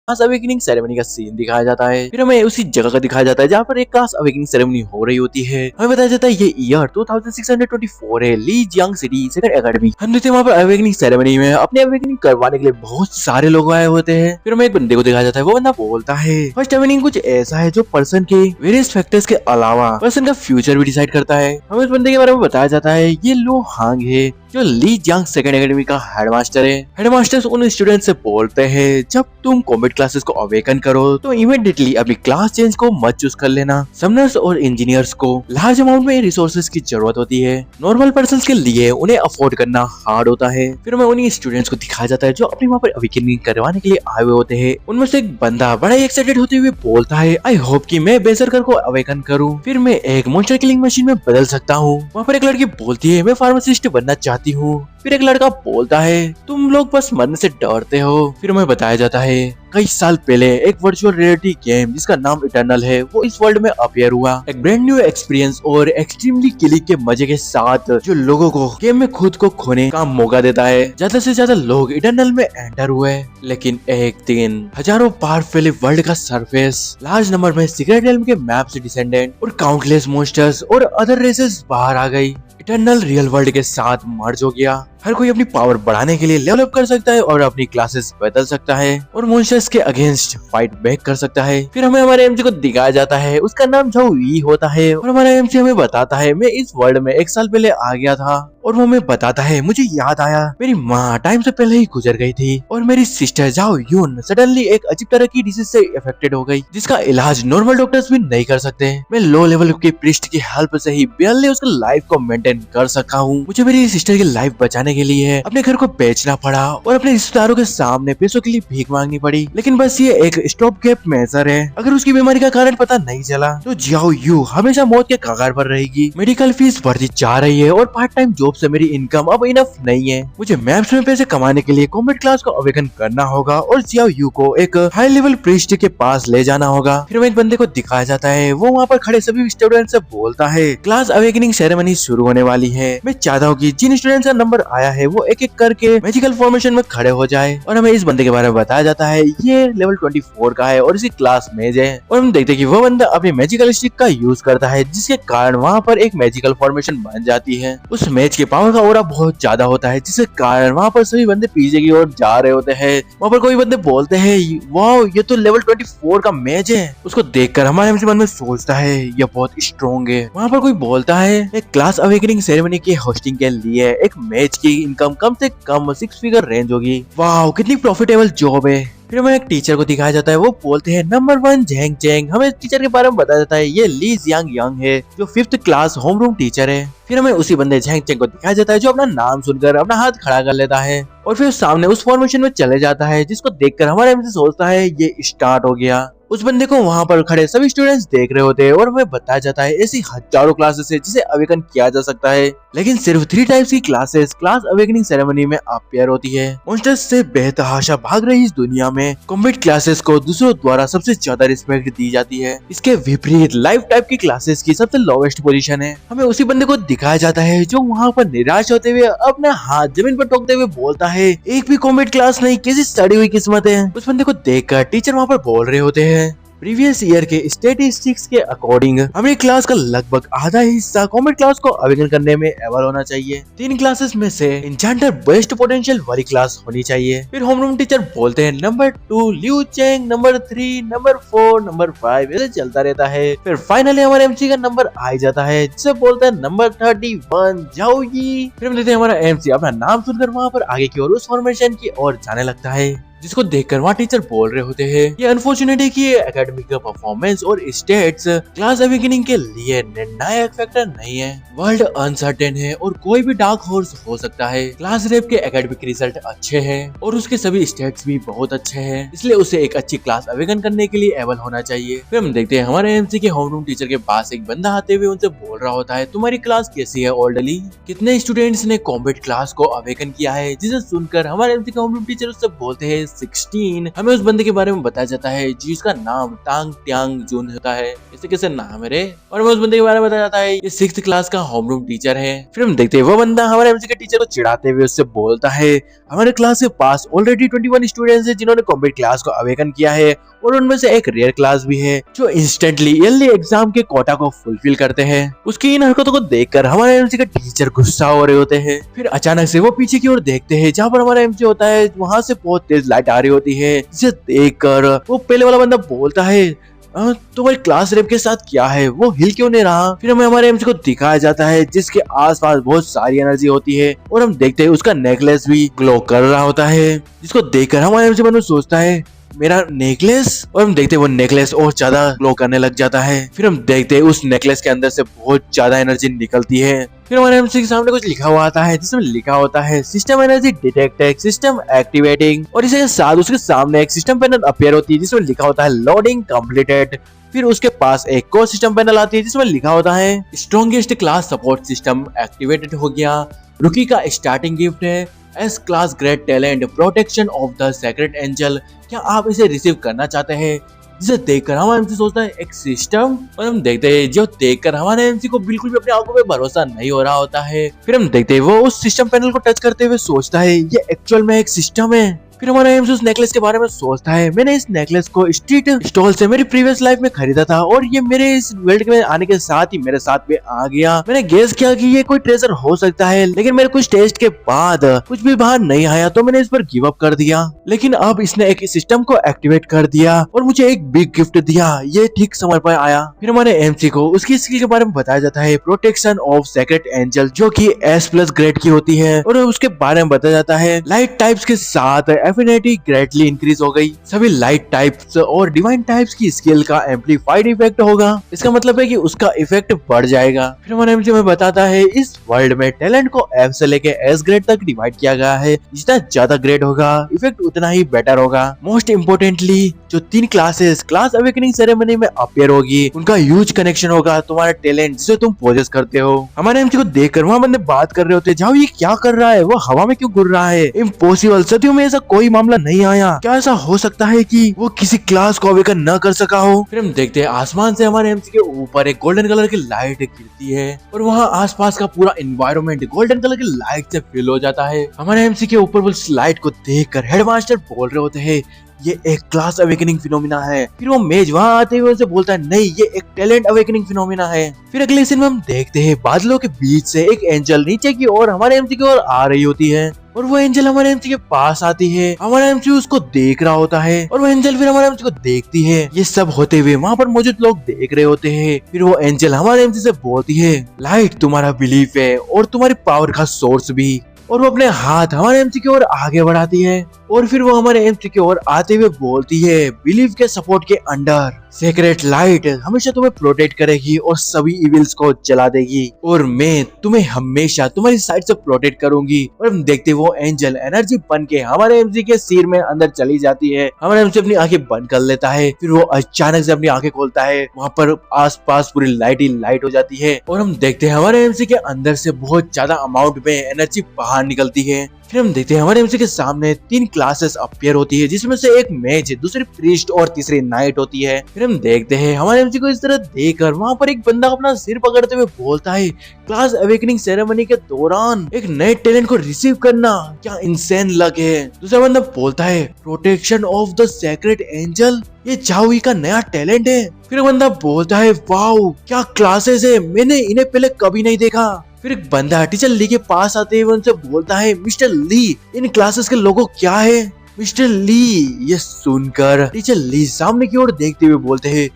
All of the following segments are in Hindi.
क्लास अवेकनिंग सेरेमनी का सीन दिखाया जाता है। फिर हमें उसी जगह का दिखाया जाता है जहाँ पर एक क्लास अवेकनिंग सेरेमनी हो रही होती है। हमें बताया जाता है ये ईयर 2624 है, ली जियांग सिटी सेकंड एकेडमी। हम देखते हैं वहाँ पर अवेकनिंग सेरेमनी में अपने अवेकनिंग करवाने के लिए बहुत सारे लोग आए होते हैं। फिर हमें एक बंदे को दिखाया जाता है, वो बंदा बोलता है फर्स्ट अवेकनिंग कुछ ऐसा है जो पर्सन के वेरियस फैक्टर्स के अलावा पर्सन का फ्यूचर भी डिसाइड करता है। हमें इस बंदे के बारे में बताया जाता है ये लो हांग है जो ली जियांग सेकंड एकेडमी का हेडमास्टर है। हेडमास्टर्स उन स्टूडेंट से बोलते हैं जब तुम कॉम्बैट क्लासेस को अवेकन करो तो इमीडिएटली अपनी क्लास चेंज को मत चूज कर लेना। समनर्स और इंजीनियर्स को लार्ज अमाउंट में रिसोर्सेज की जरूरत होती है। नॉर्मल पर्सन के लिए उन्हें अफोर्ड करना हार्ड होता है। फिर हमें उन्हीं स्टूडेंट्स को दिखाया जाता है जो अपने वहाँ पर अवेकनिंग करवाने के लिए आए हुए होते हैं। उनमें से एक बंदा बड़ा ही एक्साइटेड होते हुए बोलता है आई होप कि मैं बेसरकर को अवेकन करूं, फिर मैं एक मॉन्स्टर किलिंग मशीन में बदल सकता हूँ। वहाँ पर एक लड़की बोलती है मैं फार्मासिस्ट बनना चाहती हूँ। फिर एक लड़का बोलता है तुम लोग बस मरने से डरते हो। फिर हमें बताया जाता है कई साल पहले एक वर्चुअल रियलिटी गेम जिसका नाम इटर्नल है वो इस वर्ल्ड में अपीयर हुआ। एक ब्रांड न्यू एक्सपीरियंस और एक्सट्रीमली किलिंग के मजे के साथ जो लोगों को गेम में खुद को खोने का मौका देता है। ज्यादा से ज्यादा लोग इटर्नल में एंटर हुए, लेकिन एक दिन हजारों पार फैले वर्ल्ड का सरफेस लार्ज नंबर में सीक्रेट रेल्म के मैप से डिसेंडेंट और काउंटलेस मॉन्स्टर्स और अदर रेसेस बाहर आ गई। इटर्नल रियल वर्ल्ड के साथ मर्ज हो गया। हर कोई अपनी पावर बढ़ाने के लिए लेवल अप कर सकता है और अपनी क्लासेस बदल सकता है और मॉन्स्टर्स के अगेंस्ट फाइट बैक कर सकता है। फिर हमें हमारे एमसी को दिखाया जाता है, उसका नाम झाओ यी होता है और हमारा एमसी हमें बताता है मैं इस वर्ल्ड में एक साल पहले आ गया था और वो हमें बताता है मुझे याद आया मेरी माँ टाइम से पहले ही गुजर गई थी और मेरी सिस्टर झाओ यून सडनली एक अजीब तरह की डिसीज से अफेक्टेड हो गई जिसका इलाज नॉर्मल डॉक्टर्स भी नहीं कर सकते। मैं लो लेवल के प्रीस्ट की हेल्प से ही बेयरली उसकी लाइफ को मेंटेन कर सका हूँ। मुझे मेरी सिस्टर की लाइफ बचाने के लिए अपने घर को बेचना पड़ा और अपने रिश्तेदारों के सामने पैसों के लिए भीख मांगनी पड़ी, लेकिन बस ये एक स्टॉप गैप मेजर है। अगर उसकी बीमारी का कारण पता नहीं चला तो जियाओ यू हमेशा मौत के कगार पर रहेगी। मेडिकल फीस बढ़ती जा रही है और पार्ट टाइम जॉब से मेरी इनकम अब इनफ नहीं है। मुझे मैप्स में पैसे कमाने के लिए कॉम्बैट क्लास को अवेकन करना होगा और जियाओ यू को एक हाई लेवल प्रीस्ट के पास ले जाना होगा। फिर एक बंदे को दिखाया जाता है, वो वहाँ पर खड़े सभी स्टूडेंट से बोलता है क्लास अवेकनिंग सेरेमनी शुरू होने वाली है। मैं चाहता हूँ कि जिन स्टूडेंट्स का नंबर आया है वो एक एक करके मैजिकल फॉर्मेशन में खड़े हो जाए। और हमें इस बंदे के बारे में बताया जाता है ये लेवल 24 का है और इसी क्लास मेज है। और हम देखते हैं कि वो बंदा अपनी मैजिकल स्टिक का यूज करता है जिसके कारण वहाँ पर एक मैजिकल फॉर्मेशन बन जाती है। उस मैच के पावर का ऑरा बहुत ज्यादा होता है जिसके कारण वहाँ पर सभी बंदे पीछे की ओर जा रहे होते हैं। वहाँ पर कोई बंदे बोलते हैं वाओ ये तो लेवल 24 का मैच है। उसको देखकर हमारे मन में सोचता है ये बहुत स्ट्रॉन्ग है। वहाँ पर कोई बोलता है एक क्लास अवेकनिंग सेरेमनी की होस्टिंग के लिए एक मैच की इनकम कम से कम 6 फिगर रेंज होगी। वाह कितनी प्रॉफिटेबल जॉब है। फिर हमें एक टीचर को दिखाया जाता है, वो बोलते हैं नंबर 1 झेंग चेंग। हमें टीचर के बारे में बताया जाता है ये ली जियांग यांग है जो 5th class home room teacher है। फिर हमें उसी बंदे झेंग चेंग को दिखाया जाता है जो अपना नाम सुनकर अपना हाथ खड़ा कर लेता है और फिर सामने उस फॉर्मेशन में चले जाता है जिसको देखकर हमारे एमसी सोचता है ये स्टार्ट हो गया। उस बंदे को वहाँ पर खड़े सभी स्टूडेंट्स देख रहे होते हैं और हमें बताया जाता है ऐसी हजारों क्लासेस है जिसे अवेकन किया जा सकता है, लेकिन सिर्फ 3 टाइप्स की क्लासेस क्लास अवेकनिंग सेरेमनी में अपीयर होती है। मॉन्स्टर्स से बेतहाशा भाग रही इस दुनिया में कॉम्बैट क्लासेस को दूसरों द्वारा सबसे ज्यादा रिस्पेक्ट दी जाती है। इसके विपरीत लाइफ टाइप की क्लासेस की सबसे लोवेस्ट पोजीशन है। हमें उसी बंदे को दिखाया जाता है जो वहाँ पर निराश होते हुए अपना हाथ जमीन पर ठोकते हुए बोलता है एक भी कॉम्बैट क्लास नहीं, कैसी सड़ी हुई किस्मत है। उस बंदे को देखकर टीचर वहाँ पर बोल रहे होते हैं प्रीवियस ईयर के स्टेटिस्टिक्स के अकॉर्डिंग हमारी क्लास का लगभग आधा हिस्सा कॉम्बैट क्लास को अवेकन करने में एबल होना चाहिए। 3 क्लासेस में से एन्चेंटर बेस्ट पोटेंशियल वाली क्लास होनी चाहिए। फिर होमरूम टीचर बोलते हैं number 2 Liu Cheng, number 3, number 4, number 5 ऐसे चलता रहता है। फिर फाइनली हमारे एमसी का नंबर आ जाता है जिसे बोलते हैं नंबर 31 झाओ यी। फिर हम देखते हैं हमारा एमसी अपना नाम सुनकर वहाँ पर आगे की ओर उस फॉर्मेशन की ओर जाने लगता है जिसको देखकर वहाँ टीचर बोल रहे होते हैं ये अनफॉर्चुनेट है कि एकेडमिक परफॉर्मेंस और स्टेट्स क्लास अवेकनिंग के लिए निर्णायक फैक्टर नहीं है। वर्ल्ड अनसर्टेन है और कोई भी डार्क हॉर्स हो सकता है। क्लास रेप के एकेडमिक रिजल्ट अच्छे हैं और उसके सभी स्टेट्स भी बहुत अच्छे हैं, इसलिए उसे एक अच्छी क्लास अवेकन करने के लिए एबल होना चाहिए। फिर हम देखते हैं हमारे एमसी के होमरूम टीचर के पास एक बंदा आते हुए उनसे बोल रहा होता है तुम्हारी क्लास कैसी है ऑर्डरली, कितने स्टूडेंट्स ने कॉम्बैट क्लास को अवेकन किया है। जिसे सुनकर हमारे एमसी के होमरूम टीचर उससे बोलते हैं 16 हमें उस बंदे के बारे में बताया जाता है जिसका नाम टांग ट्यांग जून होता है। इसे कैसे नाम है रे। और हमें उस बंदे के बारे में बताया जाता है ये 6th क्लास का होमरूम टीचर है। फिर हम देखते हैं वो बंदा हमारे एमसी के टीचर को चिढ़ाते हुए उससे बोलता है हमारे क्लास के पास ऑलरेडी 21 स्टूडेंट्स हैं जिन्होंने कॉम्बैट क्लास को अवेकन किया है और उनमें से एक रेयर क्लास भी है जो इंस्टेंटली ईयरली एग्जाम के कोटा को फुलफिल करते हैं। उसकी इन हरकतों को देखकर हमारे एमसी का टीचर गुस्सा हो रहे होते हैं। फिर अचानक से वो पीछे की ओर देखते हैं जहाँ पर हमारा एमसी होता है, वहां से बहुत तेज लाइट आ रही होती है जिसे देखकर वो पहले वाला बंदा बोलता है तुम्हारी क्लास रेप के साथ क्या है, वो हिल क्यों नहीं रहा। फिर हमें हमारे एमसी को दिखाया जाता है जिसके आसपास बहुत सारी एनर्जी होती है और हम देखते हैं उसका नेकलेस भी ग्लो कर रहा होता है जिसको देखकर हमारे एमसी मन में सोचता है मेरा नेकलेस। और हम देखते हैं वो नेकलेस और ज्यादा ग्लो करने लग जाता है। फिर हम देखते हैं उस नेकलेस के अंदर से बहुत ज्यादा एनर्जी निकलती है। फिर हमारे एमसी के सामने कुछ लिखा हुआ आता है जिसमें लिखा होता है system energy detected, system activating. और इसके साथ उसके सामने एक सिस्टम पैनल अपीयर होती है जिसमें लिखा होता है लोडिंग कंप्लीटेड। फिर उसके पास एक को सिस्टम पैनल आती है जिसमें लिखा होता है strongest class support system activated हो गया। रुकी का स्टार्टिंग गिफ्ट है S class great talent protection of the secret angel. क्या आप इसे रिसीव करना चाहते हैं। जिसे देखकर हमारा एमसी सोचता है एक सिस्टम। और हम देखते हैं जो देखकर हमारे एमसी को बिल्कुल भी अपनी आंखों पे भरोसा नहीं हो रहा होता है। फिर हम देखते हैं वो उस सिस्टम पैनल को टच करते हुए सोचता है ये एक्चुअल में एक सिस्टम है। फिर हमारा एमसी उस नेकलेस के बारे में सोचता है मैंने इस नेकलेस को स्ट्रीट स्टॉल से मेरी प्रीवियस लाइफ में खरीदा था और ये मेरे इस वर्ल्ड में आने के साथ ही मेरे साथ में आ गया। मैंने गेस किया कि ये कोई ट्रेजर हो सकता है लेकिन मेरे कुछ टेस्ट के बाद कुछ भी बाहर नहीं आया तो मैंने इस पर गिव अप कर दिया। लेकिन अब इसने एक सिस्टम को एक्टिवेट कर दिया और मुझे एक बिग गिफ्ट दिया। ये ठीक समय पर आया। फिर हमारे एमसी को उसकी स्किल के बारे में बताया जाता है प्रोटेक्शन ऑफ सेक्रेट एंजल जो कि S+ ग्रेड की होती है। और उसके बारे में बताया जाता है लाइट टाइप्स के साथ एफिनिटी ग्रेटली इंक्रीज हो गई। सभी लाइट टाइप्स और डिवाइन टाइप्स की स्किल का एम्पलीफाइड इफेक्ट होगा। इसका मतलब है कि उसका इफेक्ट बढ़ जाएगा। फिर हमारे एमसी में बताता है इस वर्ल्ड में टैलेंट को F से लेके S ग्रेड तक डिवाइड किया गया है। जितना ज्यादा ग्रेड होगा इफेक्ट उतना ही बेटर होगा। मोस्ट इम्पोर्टेंटली जो 3 क्लासेस क्लास अवेकनिंग सेरेमनी में अपीयर होगी उनका ह्यूज कनेक्शन होगा तुम्हारा टैलेंट जिसे तुम पोजेस करते हो। हमारे एमसी को देखकर वहाँ बंदे बात कर रहे होते जाओ ये क्या कर रहा है, वो हवा में क्यों घूर रहा है। इम्पॉसिबल, सदियों में ऐसा कोई मामला नहीं आया। क्या ऐसा हो सकता है कि वो किसी क्लास को अवेकन न कर सका हो। फिर हम देखते हैं आसमान से हमारे एमसी के ऊपर एक गोल्डन कलर की लाइट गिरती है और वहाँ आसपास का पूरा एनवायरनमेंट गोल्डन कलर की लाइट से फिल हो जाता है। हमारे एमसी के ऊपर उस लाइट को देखकर हेडमास्टर बोल रहे होते हैं ये एक क्लास अवेकनिंग फिनोमिना है। फिर वो मेज वहाँ आते हुए उनसे बोलता है नहीं ये एक टैलेंट अवेकनिंग फिनोमिना है। फिर अगले सीन में हम देखते हैं बादलों के बीच से एक एंजल नीचे की ओर हमारे एमसी की ओर आ रही होती है और वो एंजल हमारे एमसी के पास आती है। हमारा एमसी उसको देख रहा होता है और वो एंजल फिर हमारे एमसी को देखती है। ये सब होते हुए वहाँ पर मौजूद लोग देख रहे होते हैं। फिर वो एंजल हमारे एमसी से बोलती है लाइट तुम्हारा बिलीफ है और तुम्हारी पावर का सोर्स भी। और वो अपने हाथ हमारे एमसी की ओर आगे बढ़ाती है और फिर वो हमारे एमसी की ओर आते हुए बोलती है बिलीफ के सपोर्ट के अंडर सीक्रेट लाइट हमेशा तुम्हें प्रोटेक्ट करेगी और सभी इविल्स को जला देगी और मैं तुम्हें हमेशा तुम्हारी साइड से प्रोटेक्ट करूंगी। और हम देखते वो एंजल एनर्जी बन के हमारे एमसी के सिर में अंदर चली जाती है। हमारे एमसी अपनी आंखें बंद कर लेता है। फिर वो अचानक से अपनी आंखें खोलता है, वहाँ पर आसपास पूरी लाइट ही लाइट हो जाती है और हम देखते हैं हमारे एमसी के अंदर से बहुत ज्यादा अमाउंट में एनर्जी बाहर निकलती है। फिर हम देखते हैं हमारे एमसी के सामने 3 क्लासेस अपीयर होती है जिसमें से एक मेज, दूसरी प्रीस्ट और तीसरी नाइट होती है। फिर हम देखते हैं हमारे एमसी को इस तरह देखकर वहाँ पर एक बंदा अपना सिर पकड़ते हुए बोलता है क्लास अवेकनिंग सेरेमनी के दौरान एक नए टैलेंट को रिसीव करना क्या इंसेन लक है। दूसरा बंदा बोलता है protection of the secret angel, ये चाओई का नया टैलेंट है। फिर बंदा बोलता है वाओ क्या क्लासेस है, मैंने इन्हें पहले कभी नहीं देखा। फिर एक बंदा टीचर ली के पास आते हुए उनसे बोलता है मिस्टर ली इन क्लासेस के लोगो क्या है। मिस्टर ली ये सुनकर टीचर ली सामने की ओर देखते हुए बोलते हैं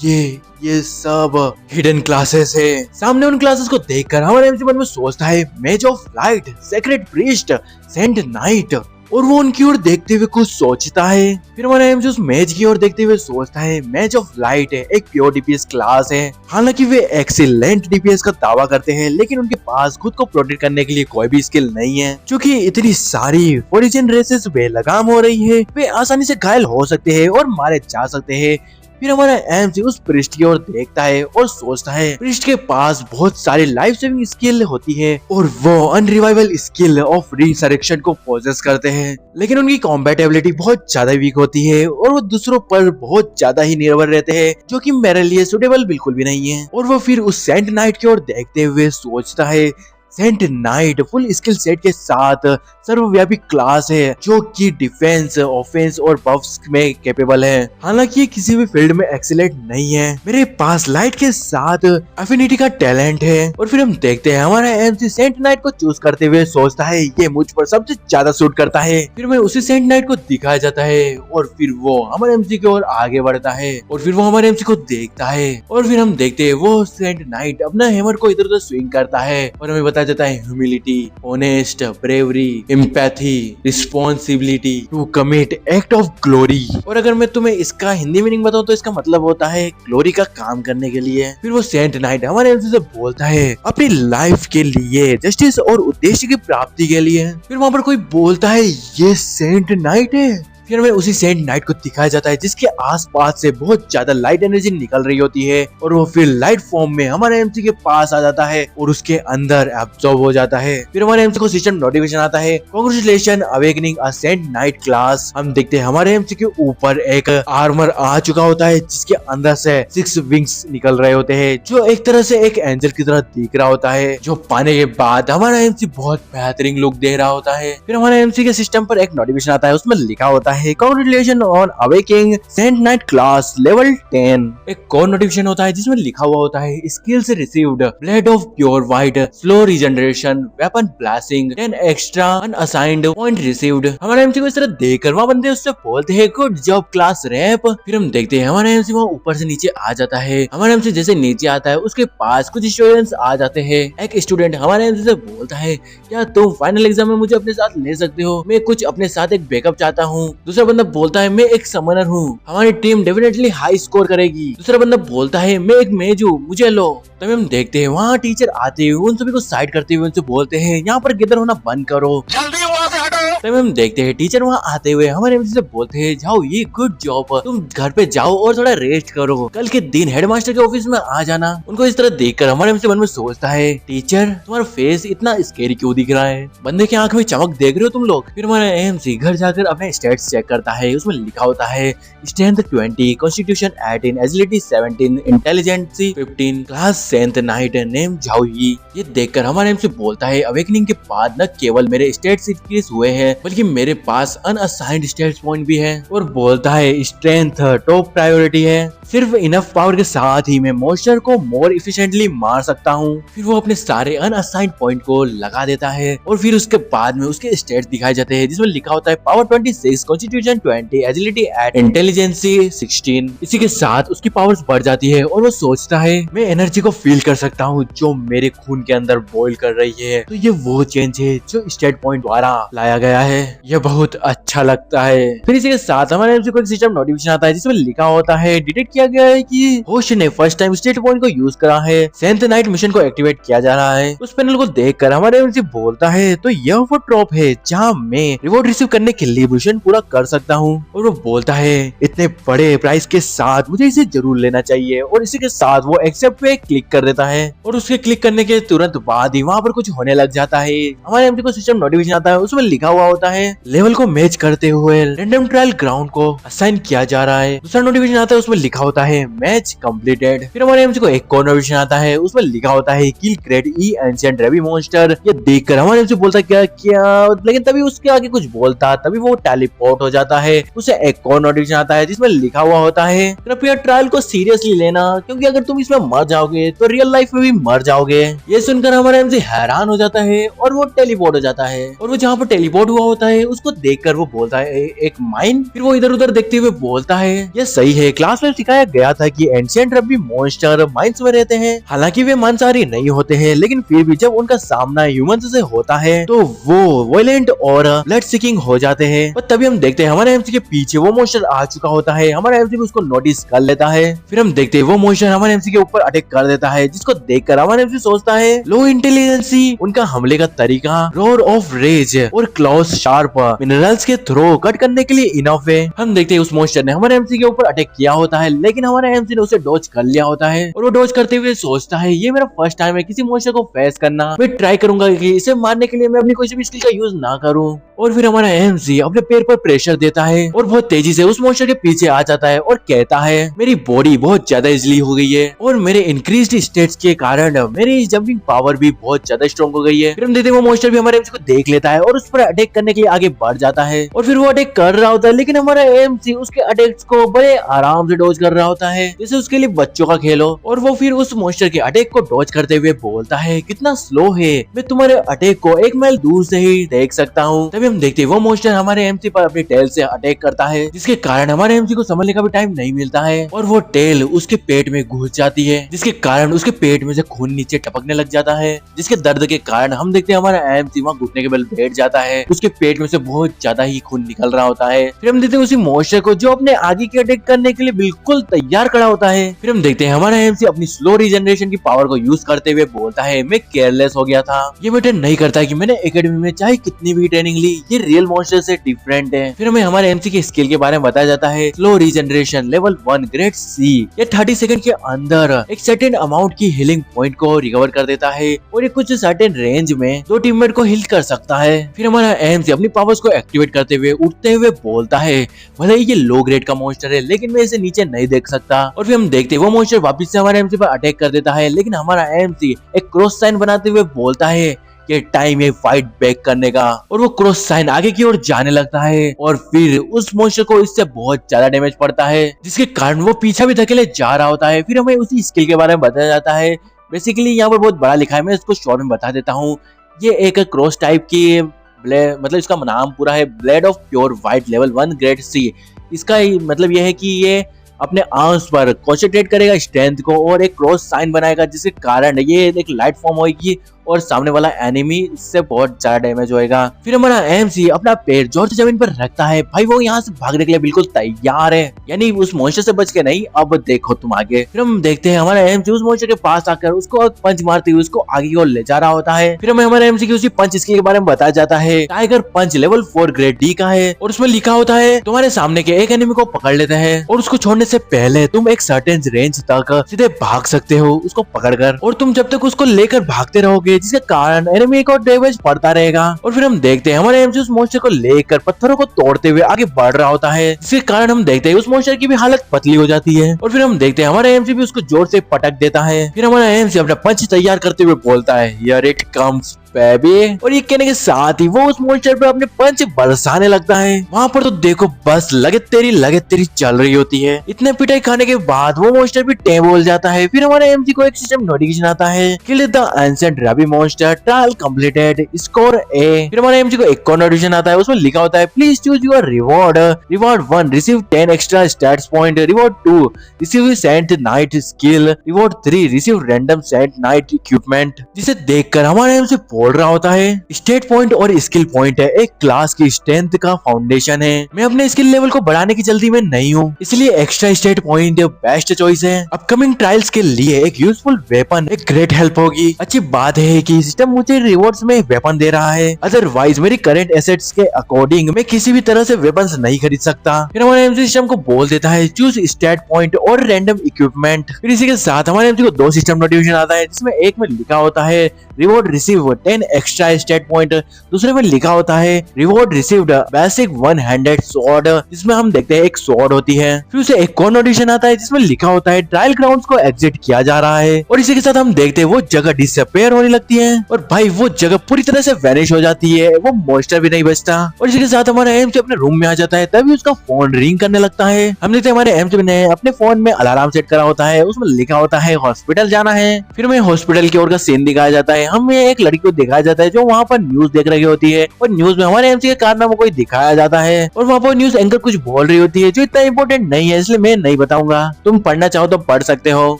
ये सब हिडन क्लासेस है। सामने उन क्लासेस को देखकर हमारे एमसी मन में सोचता है mage of light, secret priest, saint knight और वो उनकी ओर देखते हुए कुछ सोचता है। फिर हमारा एमसी उस मेज की ओर देखते हुए सोचता है मेज ऑफ लाइट है एक प्योर डीपीएस क्लास है। हालांकि वे एक्सीलेंट डीपीएस का दावा करते हैं लेकिन उनके पास खुद को प्रोटेक्ट करने के लिए कोई भी स्किल नहीं है। क्योंकि इतनी सारी फॉरिजन रेसेस बेलगाम हो रही है वे आसानी से घायल हो सकते हैं और मारे जा सकते हैं। फिर हमारा एमसी उस प्रिस्ट की ओर देखता है और सोचता है प्रिस्ट के पास बहुत सारी लाइफ सेविंग स्किल होती है और वो अनरिवाइवल स्किल ऑफ रिसरेक्शन को पोजेस करते हैं, लेकिन उनकी कॉम्बैट एबिलिटी बहुत ज्यादा वीक होती है और वो दूसरों पर बहुत ज्यादा ही निर्भर रहते हैं, जो कि मेरे लिए सुटेबल बिल्कुल भी नहीं है। और वो फिर उस सेंट नाइट की ओर देखते हुए सोचता है saint knight full skill set के साथ सर्वव्यापी क्लास है जो कि डिफेंस, ऑफेंस और बफ्स में कैपेबल है। हालांकि ये किसी भी फील्ड में एक्सीलेंट नहीं है, मेरे पास लाइट के साथ एफिनिटी का टैलेंट है। और फिर हम देखते हैं हमारा एमसी सेंट नाइट को चूज करते हुए सोचता है ये मुझ पर सबसे ज्यादा सूट करता है। फिर मैं उसी सेंट नाइट को दिखाया जाता है और फिर वो हमारे एमसी की ओर आगे बढ़ता है और फिर वो हमारे एमसी को देखता है और फिर हम देखते हैं वो सेंट नाइट अपना हैमर को इधर उधर स्विंग करता है और हमें बताया जाता है humility, honest, bravery, empathy, responsibility to commit act of glory. और अगर मैं तुम्हें इसका हिंदी मीनिंग बताऊं तो इसका मतलब होता है ग्लोरी का काम करने के लिए। फिर वो सेंट नाइट हमारे एमसी से बोलता है अपनी लाइफ के लिए, जस्टिस और उद्देश्य की प्राप्ति के लिए। फिर वहां पर कोई बोलता है ये सेंट नाइट है। फिर हमें उसी सेंट नाइट को दिखाया जाता है जिसके आसपास से बहुत ज्यादा लाइट एनर्जी निकल रही होती है और वो फिर लाइट फॉर्म में हमारे एमसी के पास आ जाता है और उसके अंदर एब्सॉर्ब हो जाता है। फिर हमारे एमसी को सिस्टम नोटिफिकेशन आता है, congratulation awakening a saint knight class. हम देखते हैं हमारे एमसी के ऊपर एक आर्मर आ चुका होता है जिसके अंदर से 6 विंग्स निकल रहे होते हैं जो एक तरह से एक एंजल की तरह दिख रहा होता है, जो पाने के बाद हमारा एमसी बहुत बेहतरीन लुक दे रहा होता है। फिर हमारे एमसी के सिस्टम पर एक नोटिफिकेशन आता है, उसमें लिखा होता है congratulation on awaking saint knight class level 10। एक और नोटिफिकेशन होता है जिसमें लिखा हुआ होता है skills received, blade of pure white, slow regeneration, weapon blasting, 10 extra unassigned point received. हमारे एमसी को इस तरह देखकर वहां बंदे उससे बोलते हैं गुड जॉब क्लास रैप। फिर हम देखते हैं हमारा एमसी वहां ऊपर से नीचे आ जाता है। हमारा एमसी जैसे नीचे आता है उसके पास कुछ स्टूडेंट्स आ जाते हैं। एक स्टूडेंट हमारे एमसी से बोलता है क्या तुम फाइनल एग्जाम में मुझे अपने साथ ले सकते हो, मैं कुछ अपने साथ एक बैकअप चाहता हूँ। दूसरा बंदा बोलता है मैं एक समनर हूँ, हमारी टीम डेफिनेटली हाई स्कोर करेगी। दूसरा बंदा बोलता है मैं एक मेज हूँ, मुझे लो। तभी हम देखते हैं वहाँ टीचर आते हुए उन सभी को साइड करते हुए उनसे बोलते हैं यहाँ पर गिदर होना बंद करो, जल्दी वहाँ से हटो। तभी हम देखते हैं टीचर वहाँ आते हुए हमारे एमसी से बोलते हैं जाओ ये गुड जॉब, तुम घर पे जाओ और थोड़ा रेस्ट करो, कल के दिन हेडमास्टर के ऑफिस में आ जाना। उनको इस तरह देखकर हमारे एमसी मन में सोचता है टीचर तुम्हारा फेस इतना स्केरी क्यों दिख रहा है, बंदे की आंख में चमक देख रहे हो तुम लोग। फिर हमारा एमसी घर जाकर अपने स्टेट्स चेक करता है, उसमें लिखा होता है strength 20, constitution 18, agility 17, intelligence 15, class saint knight, name Zhao ही। ये देखकर हमारे एमसी बोलता है अवेकनिंग के बाद न केवल मेरे स्टेट्स इंक्रीज हुए हैं बल्कि मेरे पास अनअसाइंड स्टेट्स पॉइंट भी है। और बोलता है स्ट्रेंथ टॉप प्रायोरिटी है, सिर्फ इनफ पावर के साथ ही मैं मॉन्स्टर को मोर इफिशिएंटली मार सकता हूँ। फिर वो अपने सारे अनअसाइंड पॉइंट को लगा देता है और फिर उसके बाद में उसके स्टेट्स दिखाए जाते हैं जिसमें लिखा होता है पावर 26, कॉन्स्टिट्यूशन 20, एजिलिटी 8, इंटेलिजेंसी 16। इसी के साथ उसकी पावर्स बढ़ जाती है और वो सोचता है मैं एनर्जी को फील कर सकता हूँ जो मेरे खून के अंदर बॉइल कर रही है। तो ये वो चेंज है जो स्टेट पॉइंट द्वारा लाया गया है, ये बहुत अच्छा लगता है। फिर इसी के साथ हमारे एमसी को एक सिस्टम नोटिफिकेशन आता है जिसमें लिखा होता है डिटेक्ट किया गया है कि होस्ट ने फर्स्ट टाइम स्टेट पॉइंट को यूज करा है, सेंट नाइट मिशन को एक्टिवेट किया जा रहा है। उस पैनल को देखकर हमारे एमसी बोलता है तो यह वो ड्रॉप है जहाँ मैं रिवॉर्ड रिसीव करने के लिए मिशन पूरा कर सकता हूँ। और वो बोलता है इतने बड़े प्राइस के साथ मुझे इसे जरूर लेना चाहिए और इसी के साथ वो एक्सेप्ट पे क्लिक कर देता है और उसके क्लिक करने के तुरंत बाद ही वहाँ पर कुछ होने लग जाता है। हमारे एमसी को सिस्टम नोटिफिकेशन आता है, उसमें लिखा हुआ होता है लेवल को मैच करते हुए रैंडम ट्रायल ग्राउंड को असाइन किया जा रहा है। दूसरा नोटिफिकेशन आता है, उसमें लिखा होता है मैच कंप्लीटेड। फिर हमारे एमसी को एक और नोटिफिकेशन आता है, उसमें लिखा होता है किल ग्रेड ई एंशिएंट रेवी मॉन्स्टर। ये देखकर हमारे एमसी बोलता क्या क्या, लेकिन तभी उसके आगे कुछ बोलता तभी वो टेलीपोर्ट हो जाता है। उसे एक और नोटिफिकेशन आता है जिसमें लिखा हुआ होता है कृपया ट्रायल को सीरियसली लेना क्योंकि अगर तुम इसमें मर जाओगे तो रियल लाइफ में भी मर जाओगे। ये सुनकर हमारा एमसी हैरान हो जाता है और वो टेलीपोर्ट हो जाता है और वो जहाँ पर टेलीपोर्ट हुआ होता है उसको देखकर वो बोलता है एक माइन। फिर वो इधर उधर देखते हुए बोलता है ये सही है, क्लास में सिखाया गया था कि एंशिएंट रबी मॉन्स्टर माइंस में रहते हैं। हालांकि वे मांसाहारी नहीं होते हैं लेकिन फिर भी जब उनका सामना ह्यूमंस से होता है तो वो वायलेंट और ब्लड सीकिंग हो जाते हैं। और तभी हम देखते हैं हमारे एमसी के पीछे वो मॉन्स्टर आ चुका होता है। हमारा एमसी उसको नोटिस कर लेता है। फिर हम देखते हैं वो मॉन्स्टर हमारे एमसी के ऊपर अटैक कर देता है जिसको देखकर हमारा एमसी सोचता है लो इंटेलिजेंसी, उनका हमले का तरीका, रोर ऑफ रेज और क्लॉज शार्प मिनरल्स के थ्रो कट करने के लिए इनफ है। हम देखते हैं उस मॉन्स्टर ने हमारे एमसी के ऊपर अटैक किया होता है, लेकिन हमारे एमसी ने उसे डॉज कर लिया होता है और वो डॉज करते हुए सोचता है ये मेरा फर्स्ट टाइम है किसी मॉन्स्टर को फेस करना, मैं ट्राई करूंगा कि इसे मारने के लिए मैं अपनी कोई भी स्किल का यूज ना करूं। और फिर हमारा एमसी अपने पैर पर प्रेशर देता है और बहुत तेजी से उस मॉन्स्टर के पीछे आ जाता है और कहता है मेरी बॉडी बहुत ज्यादा इजिली हो गई है और मेरे इंक्रीज्ड स्टेट्स के कारण मेरी जंपिंग पावर भी बहुत ज्यादा स्ट्रॉन्ग हो गई है। फिर हम देखते हैं वो मॉन्स्टर भी हमारे एमसी को देख लेता है और उस पर अटैक करने के लिए आगे बढ़ जाता है और फिर वो अटैक कर रहा होता है, लेकिन हमारा एमसी उसके अटैक्स को बड़े आराम से डॉज कर रहा होता है जैसे उसके लिए बच्चों का खेल हो। और वो फिर उस मॉन्स्टर के अटैक को डॉज करते हुए बोलता है कितना स्लो है, मैं तुम्हारे अटैक को 1 मील दूर से ही देख सकता हूँ। तभी हम देखते हैं वो मॉन्स्टर हमारे एमसी पर अपनी टेल से अटैक करता है, जिसके कारण हमारे एमसी को संभलने का भी टाइम नहीं मिलता है और वो टेल उसके पेट में घुस जाती है, जिसके कारण उसके पेट में से खून नीचे टपकने लग जाता है, जिसके दर्द के कारण हम देखते हैं हमारा एमसी वहाँ घुटने के बल बैठ जाता है, उसके पेट में से बहुत ज्यादा ही खून निकल रहा होता है। फिर हम देखते हैं उसी मॉन्स्टर को जो अपने आगे के अटैक करने के लिए बिल्कुल तैयार खड़ा होता है। फिर हम देखते हैं हमारा एमसी अपनी स्लो रीजनरेशन की पावर को यूज करते हुए बोलता है मैं केयरलेस हो गया था, ये मैटर नहीं करता कि मैंने एकेडमी में चाहे कितनी भी ट्रेनिंग ली, ये रियल मॉन्स्टर से डिफरेंट है। फिर हमें हमारे एमसी के स्किल के बारे में बताया जाता है slow regeneration level 1 grade C, ये 30 सेकंड के अंदर एक सर्टेन अमाउंट की हीलिंग पॉइंट को रिकवर कर देता है और ये कुछ सर्टेन रेंज में 2 टीममेट को हील कर सकता है। फिर हमारा एमसी अपनी पावर्स को एक्टिवेट करते हुए उठते हुए बोलता है भले ये लो ग्रेड का मॉन्स्टर है लेकिन मैं इसे नीचे नहीं देख सकता। और फिर हम देखते हैं वो मॉन्स्टर वापस से हमारे एमसी पर अटैक कर देता है, लेकिन हमारा एमसी एक क्रॉस साइन बनाते हुए बोलता है ये टाइम है फाइट बैक करने का, और वो क्रॉस साइन आगे की ओर जाने लगता है और फिर उस मॉन्स्टर को इससे बहुत ज्यादा डैमेज पड़ता है, जिसके कारण वो पीछा भी धकेले जा रहा होता है। फिर हमें उसी स्किल के बारे में बताया जाता है, बेसिकली यहाँ पर बहुत बड़ा लिखा है, मैं इसको शॉर्ट में बता देता हूँ। ये एक क्रॉस टाइप की मतलब इसका नाम पूरा है blade of pure white level 1 grade C. इसका मतलब यह है कि ये अपने आर्म्स पर कॉन्सेंट्रेट करेगा स्ट्रेंथ को और एक क्रॉस साइन बनाएगा, जिसके कारण ये एक लाइट फॉर्म होगी और सामने वाला एनिमी इससे बहुत ज्यादा डैमेज होएगा। फिर हमारा एमसी अपना पैर जोर से जमीन पर रखता है, भाई वो यहाँ से भागने के लिए बिल्कुल तैयार है, यानी उस मॉन्स्टर से बच के नहीं, अब देखो तुम आगे। फिर हम देखते हैं हमारा एमसी उस मॉन्स्टर के पास आकर उसको पंच मारते हुए उसको आगे की ओर ले जा रहा होता है। फिर हमें हमारे एमसी की उसी पंच स्किल के बारे में बताया जाता है, टाइगर पंच लेवल 4 ग्रेड डी का है और उसमें लिखा होता है तुम्हारे सामने के एक एनिमी को पकड़ लेते हैं और उसको छोड़ने से पहले तुम एक सर्टेन रेंज तक सीधे भाग सकते हो उसको पकड़कर, और तुम जब तक उसको लेकर भागते रहोगे जिसके कारण एनिमी को डैमेज पड़ता रहेगा। और फिर हम देखते हैं हमारे एमसी उस मॉन्स्टर को लेकर पत्थरों को तोड़ते हुए आगे बढ़ रहा होता है, जिसके कारण हम देखते हैं उस मॉन्स्टर की भी हालत पतली हो जाती है। और फिर हम देखते हैं हमारा एमसी भी उसको जोर से पटक देता है। फिर हमारा एमसी अपना पंच तैयार करते हुए बोलता है हियर इट कम्स बेबी, और ये कहने के साथ ही वो उस मॉन्स्टर पे अपने पंच बरसाने लगता है। वहाँ पर तो देखो बस लगे तेरी चल रही होती है। इतने पिटाई खाने के बाद वो मॉन्स्टर भी टेम बोल जाता है। फिर हमारे एमसी को एक सिस्टम नोटिफिकेशन आता है kill the ancient rabbi monster trial completed score A. फिर हमारे एमसी को एक और नोटिफिकेशन आता है, उसमें लिखा होता है please choose your reward, reward 1 receive 10 extra stats point, reward 2 receive saint knight skill, reward 3 receive random saint knight equipment. जिसे देखकर हमारे एमसी बोल रहा होता है स्टेट पॉइंट और स्किल पॉइंट है एक क्लास की स्ट्रेंथ का फाउंडेशन है, मैं अपने स्किल लेवल को बढ़ाने की जल्दी में नहीं हूँ, इसलिए extra state point best choice है। अपकमिंग ट्रायल्स के लिए एक यूजफुल वेपन एक ग्रेट हेल्प होगी। अच्छी बात है कि सिस्टम मुझे रिवॉर्ड्स में वेपन दे रहा है, अदरवाइज मेरी करंट एसेट्स के अकॉर्डिंग मैं किसी भी तरह से वेपन्स नहीं खरीद सकता। फिर हमारे एमसी सिस्टम को बोल देता है चूज स्टेट पॉइंट और रैंडम इक्विपमेंट। फिर इसी के साथ हमारे एमसी को 2 सिस्टम नोटिफिकेशन आता है, जिसमें एक में लिखा होता है reward receive 10 extra state point, दूसरे में लिखा होता है reward received basic 1 handed sword, जिसमें हम देखते हैं एक स्वॉर्ड होती है। फिर उसे एक और नोटिफिकेशन आता है जिसमें लिखा होता है ट्रायल ग्राउंड्स को एग्जिट किया जा रहा है, और इसी के साथ हम देखते हैं वो जगह डिसअपीयर होने लगती है और भाई वो जगह पूरी तरह से वैनिश हो जाती है, वो मॉन्स्टर भी नहीं बचता। और इसी के साथ हमारा एमसी अपने रूम में आ जाता है, तभी उसका फोन रिंग करने लगता है। हम देखते हैं हमारे एमसी ने अपने फोन में अलार्म सेट करा होता है, उसमें लिखा होता है हॉस्पिटल जाना है। फिर हमें हॉस्पिटल की ओर का सीन दिखाया जाता है, हमें एक लड़की को दिखाया जाता है जो वहाँ पर न्यूज देख रही होती है और न्यूज में हमारे एमसी के कारनामा को दिखाया जाता है, और वहाँ पर न्यूज एंकर कुछ बोल रही होती है जो इतना इंपॉर्टेंट नहीं है, इसलिए मैं नहीं बताऊंगा, तुम पढ़ना चाहो तो पढ़ सकते हो।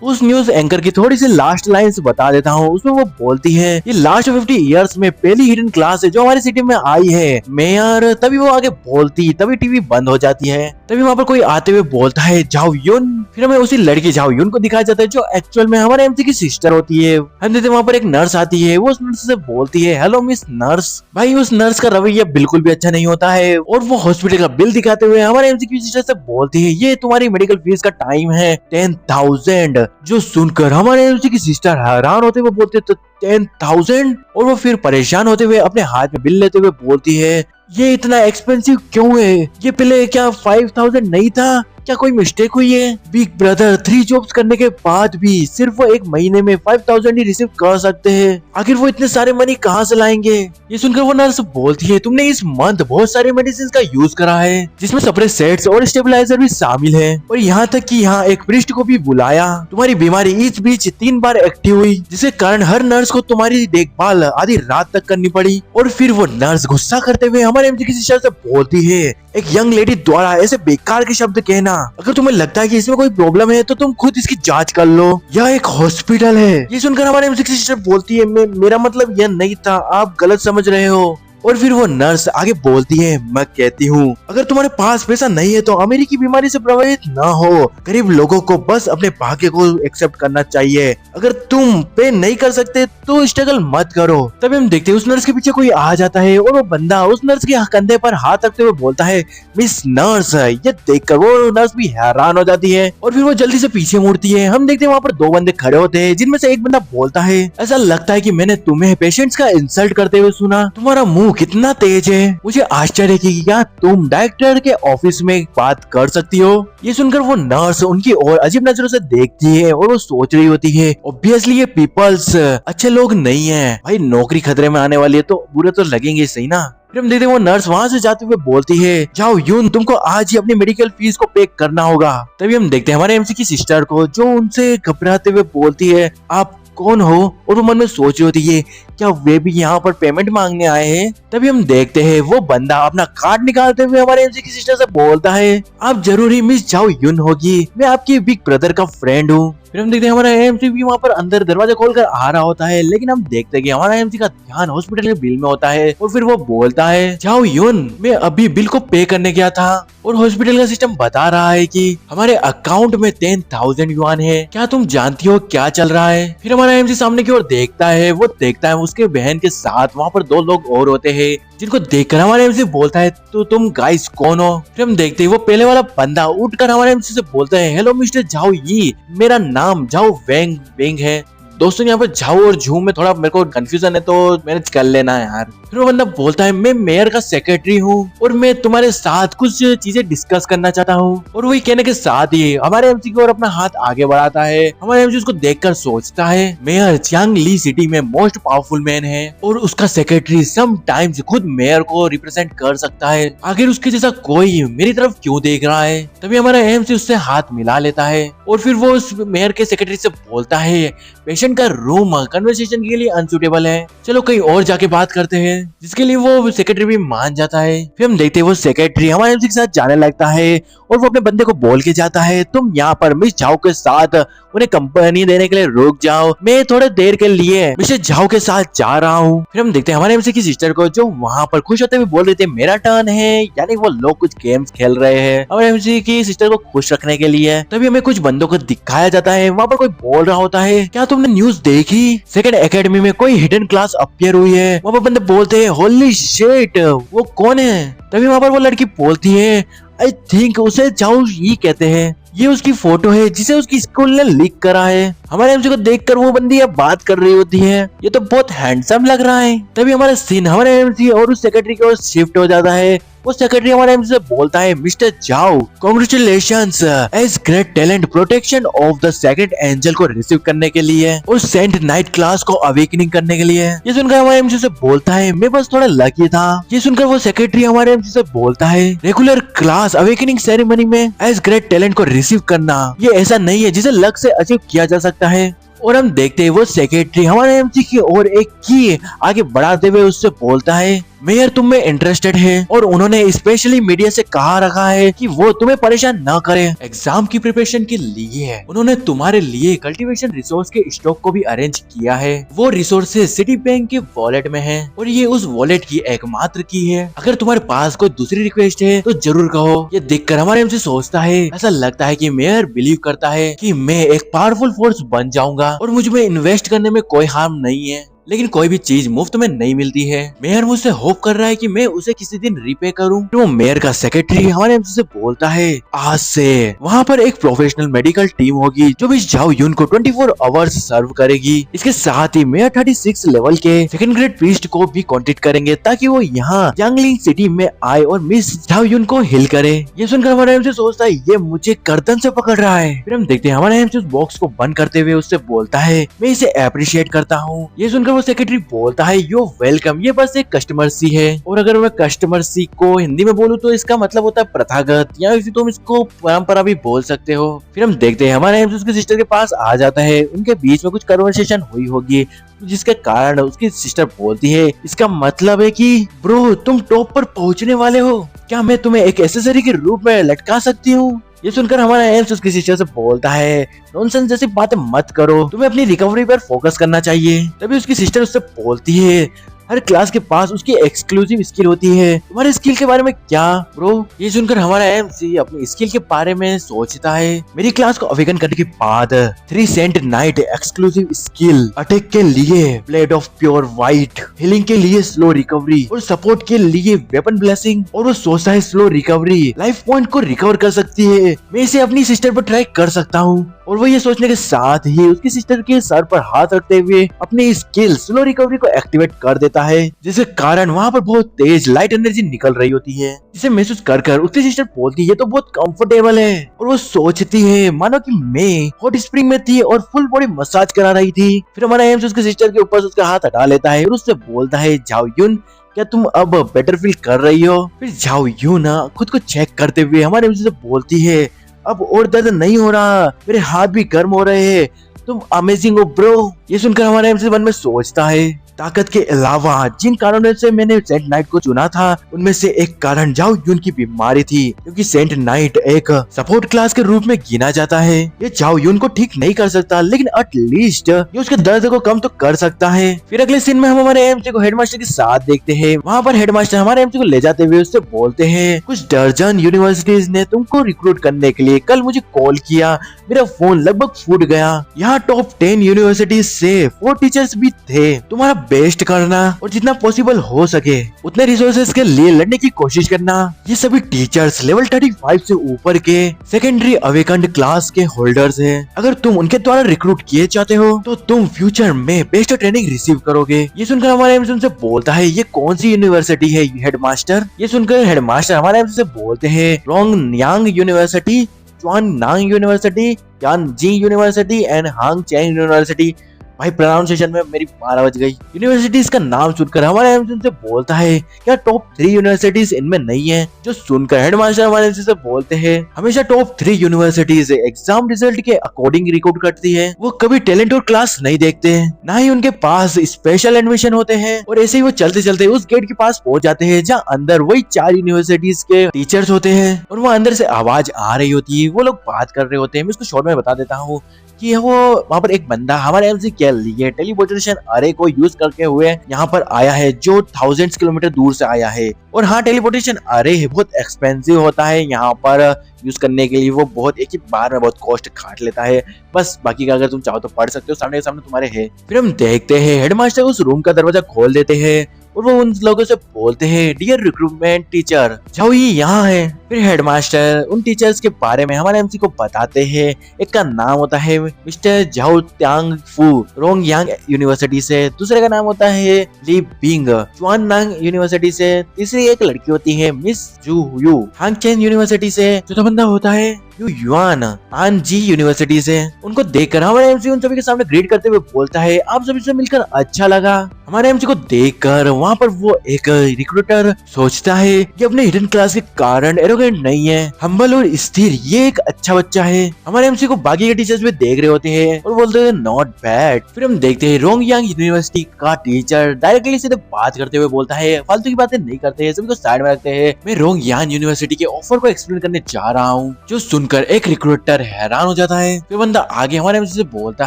उस न्यूज एंकर की थोड़ी सी लास्ट लाइंस बता देता हूँ, उसमें वो बोलती है ये लास्ट 50 इयर्स में पहली हिडन क्लास है जो हमारी सिटी में आई है मेयर। तभी वो आगे बोलती, तभी टीवी बंद हो जाती है, तभी वहाँ पर कोई आते हुए बोलता है जाओ यून। फिर हमें उसी लड़की जाओ यून को दिखाया जाता है जो एक्चुअल में हमारे एमसी की सिस्टर होती है। हम देखते वहाँ पर एक नर्स आती है, वो उस नर्स से बोलती है हेलो मिस नर्स। भाई उस नर्स का रवैया बिल्कुल भी अच्छा नहीं होता है और वो हॉस्पिटल का बिल दिखाते हुए हमारे एमसी की सिस्टर से बोलती है ये तुम्हारी मेडिकल फीस का टाइम है 10,000। जो सुनकर हमारे एमसी की सिस्टर हैरान होते हुए बोलते तो 10,000 और वो फिर परेशान होते हुए अपने हाथ में बिल लेते हुए बोलती है ये इतना एक्सपेंसिव क्यों है, ये पहले क्या 5,000 नहीं था, क्या कोई मिस्टेक हुई है। बिग ब्रदर 3 जॉब्स करने के बाद भी सिर्फ वो 1 महीने में 5,000 ही रिसीव कर सकते हैं, आखिर वो इतने सारे मनी कहाँ से लाएंगे। ये सुनकर वो नर्स बोलती है तुमने इस मंथ बहुत सारे मेडिसिन का यूज करा है जिसमें सप्रेसेंट्स और स्टेबलाइजर भी शामिल है और यहाँ तक कि यहाँ एक प्रिस्ट को भी बुलाया। तुम्हारी बीमारी इस बीच 3 बार एक्टिव हुई जिसके कारण हर नर्स को तुम्हारी देखभाल आधी रात तक करनी पड़ी। और फिर वो नर्स गुस्सा करते हुए हमारे एमजी की सिस्टर से बोलती है एक यंग लेडी द्वारा ऐसे बेकार के शब्द कहना, अगर तुम्हें लगता है कि इसमें कोई प्रॉब्लम है तो तुम खुद इसकी जांच कर लो, यह एक हॉस्पिटल है। ये सुनकर हमारे एमसी की सिस्टर बोलती है मेरा मतलब यह नहीं था, आप गलत समझ रहे हो। और फिर वो नर्स आगे बोलती है मैं कहती हूँ अगर तुम्हारे पास पैसा नहीं है तो अमेरिकी बीमारी से प्रभावित ना हो, गरीब लोगों को बस अपने भाग्य को एक्सेप्ट करना चाहिए, अगर तुम पे नहीं कर सकते तो स्ट्रगल मत करो। तभी हम देखते हैं उस नर्स के पीछे कोई आ जाता है और वो बंदा उस नर्स के कंधे पर हाथ रखते हुए बोलता है मिस नर्स। ये देखकर वो नर्स भी हैरान हो जाती है और फिर वो जल्दी से पीछे मुड़ती है। हम देखते हैं वहाँ पर 2 बंदे खड़े होते हैं जिनमें से एक बंदा बोलता है ऐसा लगता है कि मैंने तुम्हें पेशेंट्स का इंसल्ट करते हुए सुना, तुम्हारा मुंह कितना तेज है, मुझे आश्चर्य कि क्या तुम डायरेक्टर के ऑफिस में बात कर सकती हो। ये सुनकर वो नर्स उनकी ओर अजीब नजरों से देखती है और वो सोच रही होती है ऑब्वियसली ये पीपल्स अच्छे लोग नहीं है, भाई नौकरी खतरे में आने वाली है तो बुरे तो लगेंगे सही ना। फिर हम देखते हैं वो नर्स वहाँ से जाते हुए बोलती है जाओ यून तुमको आज ही अपनी मेडिकल फीस को पे करना होगा। तभी हम देखते हैं हमारे एमसी की सिस्टर को जो उनसे घबराते हुए बोलती है आप कौन हो, और वो मन में सोच रही होती है क्या वे भी यहाँ पर पेमेंट मांगने आए हैं। तभी हम देखते हैं वो बंदा अपना कार्ड निकालते हुए हमारे एमसी की सिस्टर से बोलता है आप जरूरी मिस जाओ यून होगी, मैं आपकी बिग ब्रदर का फ्रेंड हूँ। फिर हम देखते हैं हमारा एमसी भी वहाँ पर अंदर दरवाजा खोलकर आ रहा होता है, लेकिन हम देखते हैं कि हमारा एमसी का ध्यान हॉस्पिटल के बिल में होता है और फिर वो बोलता है जाओ यून मैं अभी बिल को पे करने गया था और हॉस्पिटल का सिस्टम बता रहा है कि हमारे अकाउंट में 10,000 युआन है, क्या तुम जानती हो क्या चल रहा है। फिर हमारा एमसी सामने की ओर देखता है, वो देखता है उसके बहन के साथ वहाँ पर 2 लोग और होते हैं जिनको देखकर हमारे एमसी बोलता है तो तुम गाइस कौन हो। फिर हम देखते हैं वो पहले वाला बंदा उठकर हमारे एमसी से बोलता है हेलो मिस्टर झाओ यी, मेरा नाम झाओ वेंग वेंग है। दोस्तों यहाँ पर झाओ और झू में थोड़ा मेरे को कंफ्यूजन है तो मैनेज कर लेना यार। फिर वो बंदा बोलता है मैं मेयर का सेक्रेटरी हूँ और मैं तुम्हारे साथ कुछ चीजें डिस्कस करना चाहता हूँ। और वही कहने के साथ ही हमारे एमसी की ओर अपना हाथ आगे बढ़ाता है। हमारे एमसी उसको देखकर सोचता है मेयर चियांग ली सिटी में मोस्ट पावरफुल मैन है और उसका सेक्रेटरी समटाइम्स खुद मेयर को रिप्रेजेंट कर सकता है, आखिर उसके जैसा कोई मेरी तरफ क्यों देख रहा है। तभी हमारा एमसी उससे हाथ मिला लेता है और फिर वो उस मेयर के सेक्रेटरी से बोलता है पेशेंट का रूम कन्वर्सेशन के लिए अनसुटेबल है, चलो कहीं और जाके बात करते हैं, जिसके लिए वो सेक्रेटरी भी मान जाता है। फिर हम देखते हैं वो सेक्रेटरी हमारे एमसी के साथ जाने लगता है और वो अपने बंदे को बोल के जाता है तुम यहाँ पर मिस झाओ के साथ उन्हें कंपनी देने के लिए रुक जाओ, मैं थोड़े देर के लिए मिस्टर झाओ के साथ जा रहा हूँ। फिर हम देखते हैं हमारे एमसी की सिस्टर को जो वहाँ पर खुश होते हुए बोल रहे थे मेरा टर्न है, यानी वो लोग कुछ गेम्स खेल रहे हैं हमारे एमसी की सिस्टर को खुश रखने के लिए। तभी हमें कुछ बंदों को दिखाया जाता है, वहाँ पर कोई बोल रहा होता है क्या तुमने न्यूज देखी सेकंड एकेडमी में कोई हिडन क्लास अपीयर हुई है। वहाँ पर बंदे बोलते हैं होली शिट वो कौन है। तभी वहाँ पर वो लड़की बोलती है आई थिंक उसे झाओ यी कहते हैं, ये उसकी फोटो है जिसे उसकी स्कूल ने लीक करा है। हमारे एमसी को देखकर वो बंदी अब बात कर रही होती है ये तो बहुत हैंडसम लग रहा है। तभी हमारा सीन हमारे एमसी और उस सेक्रेटरी की ओर शिफ्ट हो जाता है। वो सेक्रेटरी हमारे एमसी से बोलता है mister Zhao congratulations as great talent protection of the second angel को रिसीव करने के लिए और सेंट नाइट क्लास को अवेकनिंग करने के लिए। ये सुनकर हमारे एमसी से बोलता है मैं बस थोड़ा लकी था। ये सुनकर वो सेक्रेटरी हमारे एमसी से बोलता है रेगुलर क्लास अवेकनिंग सेरेमनी में एज ग्रेट टैलेंट को रिसीव करना ये ऐसा नहीं है जिसे लक से अचीव किया जा सकता है। और हम देखते हैं वो सेक्रेटरी हमारे एमसी की ओर एक की आगे बढ़ाते हुए उससे बोलता है मेयर तुम में इंटरेस्टेड है और उन्होंने स्पेशली मीडिया से कहा रखा है कि वो तुम्हें परेशान न करे एग्जाम की प्रिपरेशन के लिए। उन्होंने तुम्हारे लिए कल्टीवेशन रिसोर्स के स्टॉक को भी अरेंज किया है, वो रिसोर्सेज सिटी बैंक के वॉलेट में है और ये उस वॉलेट की एकमात्र की है। अगर तुम्हारे पास कोई दूसरी रिक्वेस्ट है तो जरूर कहो। ये देखकर हमारे एमसी सोचता है ऐसा लगता है कि मेयर बिलीव करता है कि मैं एक पावरफुल फोर्स बन जाऊंगा और मुझ में इन्वेस्ट करने में कोई हार्म नहीं है। लेकिन कोई भी चीज मुफ्त में नहीं मिलती है। मेयर मुझसे होप कर रहा है कि मैं उसे किसी दिन रीपे करूं। तो वो मेयर का सेक्रेटरी हमारे एमसी से बोलता है आज से वहाँ पर एक प्रोफेशनल मेडिकल टीम होगी जो भी झाओ यून को 24 आवर्स सर्व करेगी। इसके साथ ही मेयर 36 लेवल के सेकंड ग्रेड प्रीस्ट को भी कॉन्टेक्ट करेंगे ताकि वो यहाँ यांगलिंग सिटी में आए और मिस झाओ यून को हिल करे। ये सुनकर हमारा एमसी सोचता है ये मुझे गर्दन से पकड़ रहा है। फिर हम देखते हैं हमारा एमसी उस बॉक्स को बंद करते हुए उससे बोलता है मैं इसे अप्रिशिएट करता हूँ। ये सुनकर वो सेक्रेटरी बोलता है यू वेलकम, ये बस एक कस्टमर सी है। और अगर मैं कस्टमर सी को हिंदी में बोलूँ तो इसका मतलब होता है प्रथागत, या फिर तुम इसको परंपरा भी बोल सकते हो। फिर हम देखते हैं हमारा एमसी उसके सिस्टर के पास आ जाता है। उनके बीच में कुछ कन्वर्सेशन हुई होगी जिसके कारण उसकी सिस्टर बोलती है इसका मतलब है कि ब्रो तुम टॉप पर पहुंचने वाले हो, क्या मैं तुम्हें एक एक्सेसरी के रूप में लटका सकती हूँ। ये सुनकर हमारा एम्स उसकी सिस्टर से बोलता है नॉनसेंस जैसी बातें मत करो, तुम्हें अपनी रिकवरी पर फोकस करना चाहिए। तभी उसकी सिस्टर उससे बोलती है हर क्लास के पास उसकी एक्सक्लूसिव स्किल होती है, तुम्हारे स्किल के बारे में क्या ब्रो। ये सुनकर हमारा एमसी अपनी स्किल के बारे में सोचता है मेरी क्लास को अवेकन करने के बाद 3 saint knight exclusive skill, attack के लिए blade of pure white, healing के लिए स्लो रिकवरी और सपोर्ट के लिए वेपन ब्लेसिंग। और वो सोचता है स्लो रिकवरी लाइफ पॉइंट को रिकवर कर सकती है, मैं इसे अपनी सिस्टर पर ट्राई कर सकता हूँ। और वो ये सोचने के साथ ही उसकी सिस्टर के सर पर हाथ रखते हुए अपनी स्किल स्लो रिकवरी को एक्टिवेट कर देता है, जिसके कारण वहाँ पर बहुत तेज लाइट एनर्जी निकल रही होती है, जिसे महसूस कर कर उसकी सिस्टर बोलती है ये तो बहुत कंफर्टेबल है। और वो सोचती है मानो कि मैं हॉट स्प्रिंग में थी और फुल बॉडी मसाज करा रही थी। फिर हमारा एम्स उसके सिस्टर के ऊपर उसका हाथ हटा लेता है और उससे बोलता है झाओ यून क्या तुम अब बेटर फील कर रही हो। फिर झाओ यून खुद को चेक करते हुए हमारे एम्स से बोलती है अब और दर्द नहीं हो रहा, मेरे हाथ भी गर्म हो रहे हैं, तुम अमेजिंग हो ब्रो। ये सुनकर हमारे एमसी मन में सोचता है ताकत के अलावा जिन कारणों से मैंने सेंट नाइट को चुना था उनमें से एक कारण झाओ यून की बीमारी थी, क्योंकि सेंट नाइट एक सपोर्ट क्लास के रूप में गिना जाता है। ये झाओ यून को ठीक नहीं कर सकता लेकिन एटलीस्ट ये उसके दर्द को कम तो कर सकता है। फिर अगले सीन में हम हमारे एमसी को हेडमास्टर के साथ देखते हैं। वहाँ पर हेडमास्टर हमारे एमसी को ले जाते हुए उससे बोलते हैं कुछ दर्जन यूनिवर्सिटीज ने तुमको रिक्रूट करने के लिए कल मुझे कॉल किया, मेरा फोन लगभग फूट गया। यहाँ टॉप 10 यूनिवर्सिटीज से 4 टीचर्स भी थे, तुम्हारा बेस्ट करना और जितना पॉसिबल हो सके उतने रिसोर्सेज के लिए लड़ने की कोशिश करना। ये सभी टीचर्स लेवल 35 से ऊपर के सेकेंडरी अवेकन्ड क्लास के होल्डर्स हैं। अगर तुम उनके द्वारा रिक्रूट किए जाते हो तो तुम फ्यूचर में बेस्ट ट्रेनिंग रिसीव करोगे। ये सुनकर हमारे एमसी से बोलता है ये कौन सी यूनिवर्सिटी है हेडमास्टर। ये सुनकर हेडमास्टर हमारे एमसी से बोलते हैं रोंग यांग university, च्वान Nang University, Yan Ji University and Hang Chang University. भाई प्रोनाउंसिएशन में मेरी 12 बज गई। यूनिवर्सिटीज का नाम सुनकर हमारे एमसी से बोलता है क्या टॉप 3 यूनिवर्सिटीज इनमें नहीं है। जो सुनकर हेडमास्टर हमारे एमसी से बोलते हैं हमेशा टॉप 3 यूनिवर्सिटीज एग्जाम रिजल्ट के अकॉर्डिंग रिक्रूट करती है, वो कभी टैलेंट और क्लास नहीं देखते हैं, ना ही उनके पास स्पेशल एडमिशन होते हैं। और ऐसे ही वो चलते चलते उस गेट के पास पहुंच जाते हैं जहाँ अंदर वही 4 यूनिवर्सिटीज के टीचर्स होते हैं। और वो अंदर से आवाज आ रही होती है, वो लोग बात कर रहे होते हैं। मैं इसको शॉर्ट में बता देता हूँ कि वो वहाँ पर एक बंदा हमारे एमसी के लिए टेलीपोर्टेशन अरे को यूज करके हुए यहाँ पर आया है, जो थाउजेंड्स किलोमीटर दूर से आया है। और हाँ टेलीपोर्टेशन अरे बहुत एक्सपेंसिव होता है यहाँ पर यूज करने के लिए, वो बहुत एक ही बार में बहुत कॉस्ट काट लेता है। बस बाकी का अगर तुम चाहो तो पढ़ सकते हो, सामने सामने तुम्हारे है। फिर हम देखते हैं हेडमास्टर उस रूम का दरवाजा खोल देते हैं और वो उन लोगों से बोलते हैं डियर रिक्रूटमेंट टीचर झाओ ये यहाँ है। फिर हेडमास्टर उन टीचर्स के बारे में हमारे एमसी को बताते हैं। एक का नाम होता है मिस्टर झाओ त्यांग फू रोंग यांग यूनिवर्सिटी से, दूसरे का नाम होता है ली बिंग च्वान नांग यूनिवर्सिटी से, तीसरी एक लड़की होती है मिस जू यू हांग चेन यूनिवर्सिटी से, चौथा बंदा होता है यू युआन आन जी यूनिवर्सिटी से। उनको देखकर हमारे एमसी उन सभी के सामने ग्रीट करते हुए बोलता है आप सभी से मिलकर अच्छा लगा। हमारे एमसी को देखकर वहाँ पर वो एक रिक्रूटर सोचता है कि अपने हिडन क्लास के कारण एरोगेंट नहीं है, हम्बल और स्थिर, ये एक अच्छा बच्चा है। हमारे एमसी को बाकी के टीचर्स भी देख रहे होते हैं और बोलते हैं नॉट बैड। फिर हम देखते हैं रोंग यांग यूनिवर्सिटी का टीचर डायरेक्टली सीधे बात करते हुए बोलता है फालतू की बातें नहीं करते हैं, सभी को साइड में रखते हैं, मैं रोंग यांग यूनिवर्सिटी के ऑफर को एक्सप्लेन करने जा रहा हूँ। जो सुनकर एक रिक्रूटर हैरान हो जाता है। फिर बंदा आगे हमारे एमसी से बोलता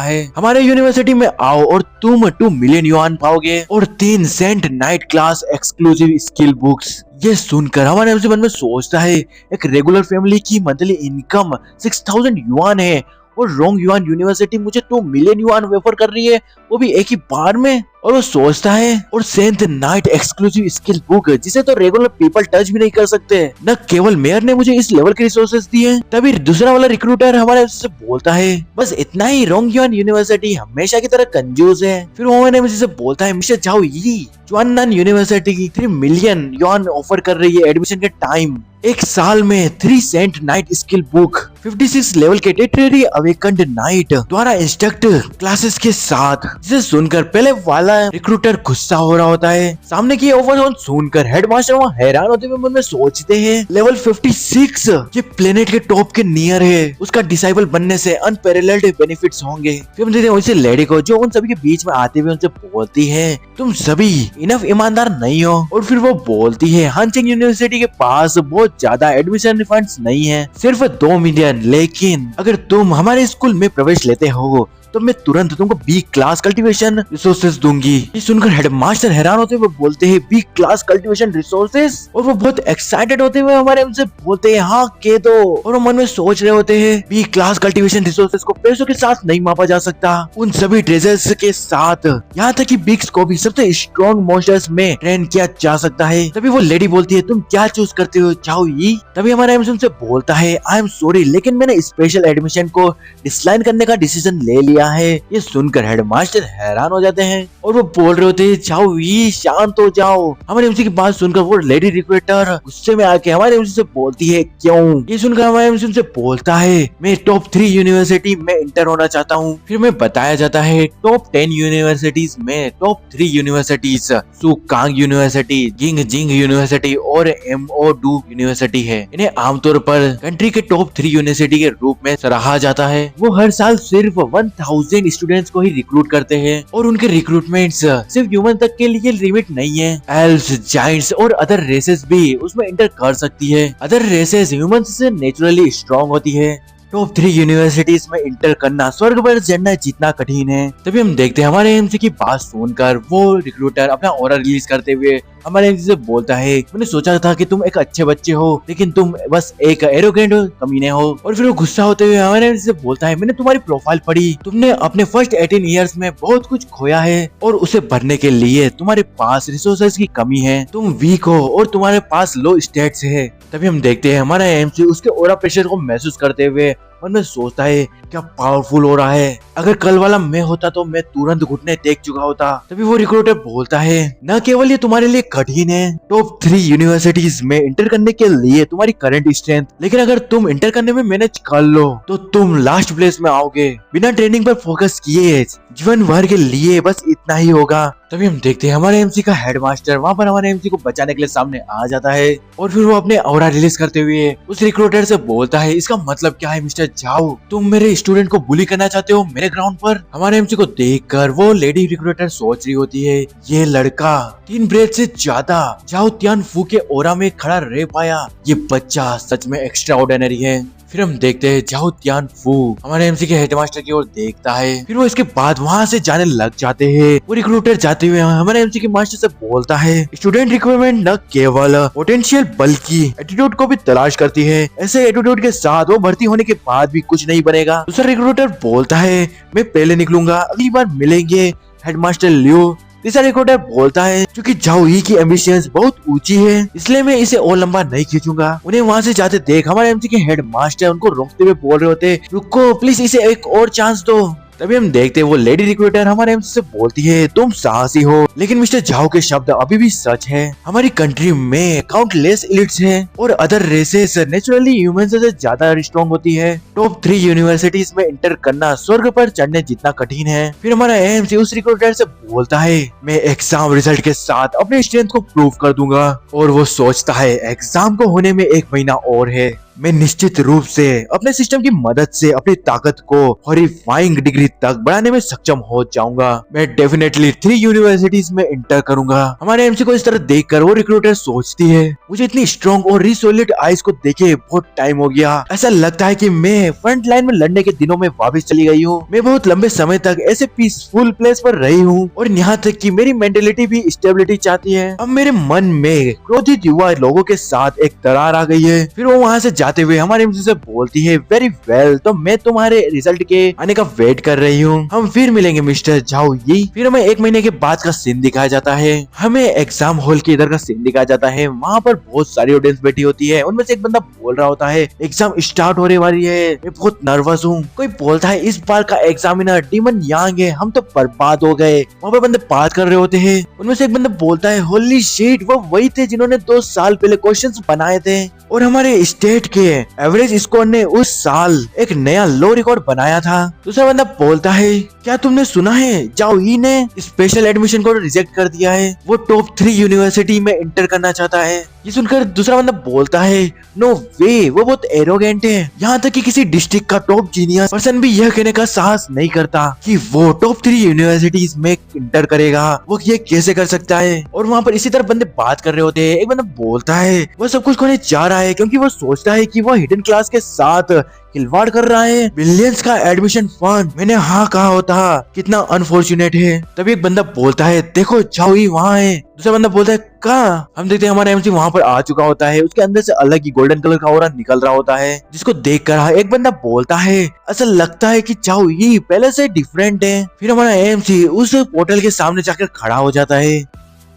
है हमारे यूनिवर्सिटी में आओ और तुम 2 मिलियन युआन पाओगे और 3 saint knight class exclusive skill books. ये सुनकर हमारे एमसी मन में सोचता है एक रेगुलर फैमिली की मंथली इनकम 6000 युआन है वो रोंग युआन यूनिवर्सिटी मुझे 2 मिलियन युआन ऑफर कर रही है, वो भी एक ही बार में। और वो सोचता है और saint knight exclusive skill book जिसे तो रेगुलर पीपल टच भी नहीं कर सकते, न केवल मेयर ने मुझे इस लेवल के रिसोर्सेज दिए। तभी दूसरा वाला रिक्रूटर हमारे से बोलता है बस इतना ही, रोंग युआन यूनिवर्सिटी हमेशा की तरह कंजूस है। फिर वो मैंने मुझे बोलता है मिस्टर झाओ यी, जुआननान यूनिवर्सिटी 3 मिलियन युआन ऑफर कर रही है एडमिशन के टाइम, एक साल में 3 saint knight skill book, 56 level के टेटरी अवेकन्ड नाइट द्वारा इंस्ट्रक्ट क्लासेस के साथ। जिसे सुनकर पहले वाला रिक्रूटर गुस्सा हो रहा होता है। सामने की ऑफर सुनकर हेडमास्टर वहाँ हैरान होते हुए मन में सोचते हैं लेवल 56 ये प्लेनेट के टॉप के नियर है, उसका डिसाइबल बनने से अनपैरेलल्ड बेनिफिट्स होंगे। फिर हम देखते हैं उसे लेडी को जो उन सभी के बीच में आते हुए उनसे बोलती है तुम सभी इनफ ईमानदार नहीं हो। और फिर वो बोलती है हानचिंग यूनिवर्सिटी के पास बहुत ज्यादा एडमिशन फंड्स नहीं है, सिर्फ 2 मिलियन, लेकिन अगर तुम हमारे स्कूल में प्रवेश लेते हो तो मैं तुरंत तुमको बी क्लास कल्टीवेशन रिसोर्सेज दूंगी। ये सुनकर हेडमास्टर हैरान होते हुए बोलते हैं बी क्लास कल्टीवेशन रिसोर्सेज, और वो बहुत एक्साइटेड होते हुए हमारे उनसे बोलते हैं हाँ के दो। और वो मन में सोच रहे होते हैं बी क्लास कल्टीवेशन रिसोर्सेज को पैसों के साथ नहीं मापा जा सकता, उन सभी ट्रेजर्स के साथ, यहाँ तक कि बिग्स को भी सबसे स्ट्रॉन्ग मॉन्स्टर्स में ट्रेन किया जा सकता है। तभी वो लेडी बोलती है तुम क्या चूज करते हो चाओ यी। तभी हमारा उनसे बोलता है आई एम सॉरी लेकिन मैंने स्पेशल एडमिशन को डिसलाइन करने का डिसीजन ले लिया है। ये सुनकर हेडमास्टर हैरान हो जाते हैं और वो बोल रहे होते हैं जाओ ये शांत हो जाओ। हमारे एमसी की बात सुनकर वो लेडी रिक्रूटर गुस्से में आके हमारे एमसी से बोलती है क्यों। ये सुनकर हमारे एमसी उनसे बोलता है मैं टॉप 3 यूनिवर्सिटी में इंटर होना चाहता हूँ। फिर मैं बताया जाता है टॉप 10 यूनिवर्सिटीज में टॉप 3 यूनिवर्सिटीज सुकांग यूनिवर्सिटी, जिंग जिंग यूनिवर्सिटी और एमओडू यूनिवर्सिटी है। इन्हें आमतौर पर कंट्री के टॉप 3 यूनिवर्सिटी के रूप में सराहा जाता है। वो हर साल सिर्फ 1000 स्टूडेंट्स को ही रिक्रूट करते हैं और उनके रिक्रूटमेंट्स सिर्फ ह्यूमन तक के लिए लिमिट नहीं है, एल्व्स, जायंट्स और अदर रेसेस भी उसमें इंटर कर सकती है। अदर रेसेस ह्यूमंस से नेचुरली स्ट्रॉन्ग होती है। टॉप 3 यूनिवर्सिटीज में इंटर करना स्वर्ग पर चढ़ना जितना कठिन है। तभी हम देखते हैं हमारे एमसी की बात सुनकर वो रिक्रूटर अपना ऑरा रिलीज करते हुए हमारे एमसी से बोलता है मैंने सोचा था कि तुम एक अच्छे बच्चे हो लेकिन तुम बस एक एरोगेंट कमीने हो। और फिर वो गुस्सा होते हुए हमारे एमसी से बोलता है मैंने तुम्हारी प्रोफाइल पढ़ी, तुमने अपने फर्स्ट 18 ईयर्स में बहुत कुछ खोया है और उसे भरने के लिए तुम्हारे पास रिसोर्सेज की कमी है, तुम वीक हो और तुम्हारे पास लो स्टेट्स है। तभी हम देखते हैं हमारा एमसी उसके ऑरा प्रेशर को महसूस करते हुए मन में सोचता है क्या पावरफुल हो रहा है, अगर कल वाला मैं होता तो मैं तुरंत घुटने टेक चुका होता। तभी वो रिक्रूटर बोलता है न केवल ये तुम्हारे लिए कठिन है टॉप 3 यूनिवर्सिटीज में इंटर करने के लिए तुम्हारी करंट स्ट्रेंथ, लेकिन अगर तुम इंटर करने में मैनेज कर लो तो तुम लास्ट प्लेस में आओगे। बिना ट्रेनिंग पर फोकस किए जीवन भर के लिए बस इतना ही होगा। तभी हम देखते हैं हमारे एमसी का हेडमास्टर वहाँ पर हमारे एमसी को बचाने के लिए सामने आ जाता है और फिर वो अपने ऑरा रिलीज करते हुए उस रिक्रूटर से बोलता है इसका मतलब क्या है मिस्टर झाओ, तुम मेरे स्टूडेंट को बुली करना चाहते हो मेरे ग्राउंड पर। हमारे एमसी को देखकर वो लेडी रिक्रूटर सोच रही होती है ये लड़का 3 ब्रेथ से ज्यादा झाओ तियानफू के ऑरा में खड़ा रह पाया, ये बच्चा सच में एक्स्ट्रा ऑर्डिनरी है। फिर हम देखते हैं झाओ तियानफू हमारे एमसी के हेडमास्टर की ओर देखता है, फिर वो इसके बाद वहाँ से जाने लग जाते हैं। वो रिक्रूटर जाते हुए हमारे एमसी के मास्टर से बोलता है स्टूडेंट रिक्वायरमेंट न केवल पोटेंशियल बल्कि एटीट्यूड को भी तलाश करती है, ऐसे एटीट्यूड के साथ वो भर्ती होने के बाद भी कुछ नहीं बनेगा। दूसरा रिक्रूटर बोलता है मैं पहले निकलूंगा, अगली बार मिलेंगे हेडमास्टर लियो। तीसरा रिक्रूटर बोलता है क्योंकि झाओ यी की एम्बिशंस बहुत ऊंची है इसलिए मैं इसे और लंबा नहीं खींचूंगा। उन्हें वहां से जाते देख हमारे एमसी के हेड मास्टर उनको रोकते हुए बोल रहे होते रुको प्लीज इसे एक और चांस दो। तभी हम देखते हैं वो लेडी रिक्रूटर हमारे एमसी से बोलती है तुम साहसी हो लेकिन मिस्टर झाओ के शब्द अभी भी सच है, हमारी कंट्री में काउंटलेस एलिट्स हैं और अदर रेसेस नेचुरली ह्यूमन से ज्यादा स्ट्रॉन्ग होती है। टॉप 3 यूनिवर्सिटीज में इंटर करना स्वर्ग पर चढ़ने जितना कठिन है। फिर हमारा एमसी उस रिक्रूटर से बोलता है मैं एग्जाम रिजल्ट के साथ अपने स्ट्रेंथ को प्रूव कर दूंगा। और वो सोचता है एग्जाम को होने में 1 महीना और है, मैं निश्चित रूप से अपने सिस्टम की मदद से अपनी ताकत को हॉरिफाइंग डिग्री तक बढ़ाने में सक्षम हो जाऊंगा। मैं डेफिनेटली 3 यूनिवर्सिटीज में इंटर करूंगा। हमारे एमसी को इस तरह देखकर वो रिक्रूटर सोचती है मुझे इतनी स्ट्रॉन्ग और रिसोलिड आइज को देखे बहुत टाइम हो गया, ऐसा लगता है कि मैं फ्रंट लाइन में लड़ने के दिनों में वापस चली गई हूँ। मैं बहुत लंबे समय तक ऐसे पीसफुल प्लेस पर रही हूँ और यहाँ तक कि मेरी मेंटेलिटी भी स्टेबिलिटी चाहती है। अब मेरे मन में क्रोधित युवा लोगों के साथ एक दरार आ गई है। फिर वो वहाँ से जाते हुए हमारे एमसी से बोलती है वेरी वेल, तो मैं तुम्हारे रिजल्ट के आने का वेट कर रही हूँ, हम फिर मिलेंगे मिस्टर झाओ यी। फिर हमें 1 महीने के बाद का सीन दिखाया जाता है, हमें एग्जाम हॉल के इधर का सीन दिखाया जाता है। वहाँ पर बहुत सारी ऑडियंस बैठी होती है, उनमें से एक बंदा बोल रहा होता है एग्जाम स्टार्ट होने वाली है, मैं बहुत नर्वस हूँ। कोई बोलता है इस बार का एग्जामिनर डीमन यांग है, हम तो बर्बाद हो गए। वहाँ पर बंदे बात कर रहे होते हैं, उनमें से एक बंदा बोलता है होली शिट, वो वही थे जिन्होंने 2 साल पहले क्वेश्चंस बनाए थे और हमारे स्टेट के एवरेज स्कोर ने उस साल एक नया लो रिकॉर्ड बनाया था। दूसरा बंदा बोलता है क्या तुमने सुना है जाओ ई ने स्पेशल एडमिशन को रिजेक्ट कर दिया है, वो टॉप 3 यूनिवर्सिटी में इंटर करना चाहता है। ये सुनकर दूसरा बंदा बोलता है नो वे, वो बहुत एरोगेंट है, यहाँ तक कि किसी डिस्ट्रिक्ट का टॉप जीनियस पर्सन भी यह कहने का साहस नहीं करता कि वो टॉप 3 यूनिवर्सिटीज में इंटर करेगा, वो ये कैसे कर सकता है। और वहाँ पर इसी तरह बंदे बात कर रहे होते हैं। एक बंदा बोलता है वो सब कुछ खोने जा रहा है क्योंकि वो सोचता है कि वो हिडन क्लास के साथ खिलवाड़ कर रहा है, बिलियंस का एडमिशन फंड, मैंने हाँ कहा होता, कितना अनफॉर्चुनेट है। तभी एक बंदा बोलता है देखो जाओ ही वहाँ है। दूसरा बंदा बोलता है कहाँ? हम देखते हैं हमारा एमसी वहाँ पर आ चुका होता है, उसके अंदर से अलग ही गोल्डन कलर का ऑरा निकल रहा होता है, जिसको देख कर एक बंदा बोलता है ऐसा लगता है कि जाओ ये पहले से डिफरेंट है। फिर हमारा एमसी उस पोर्टल के सामने जाकर खड़ा हो जाता है।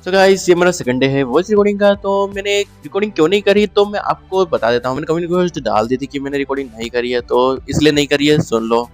तो गाइस ये मेरा सेकंड डे है वॉइस रिकॉर्डिंग का, तो मैंने रिकॉर्डिंग क्यों नहीं करी तो मैं आपको बता देता हूँ। मैंने कमेंट पोस्ट डाल दी थी कि मैंने रिकॉर्डिंग नहीं करी है, तो इसलिए नहीं करी है, सुन लो।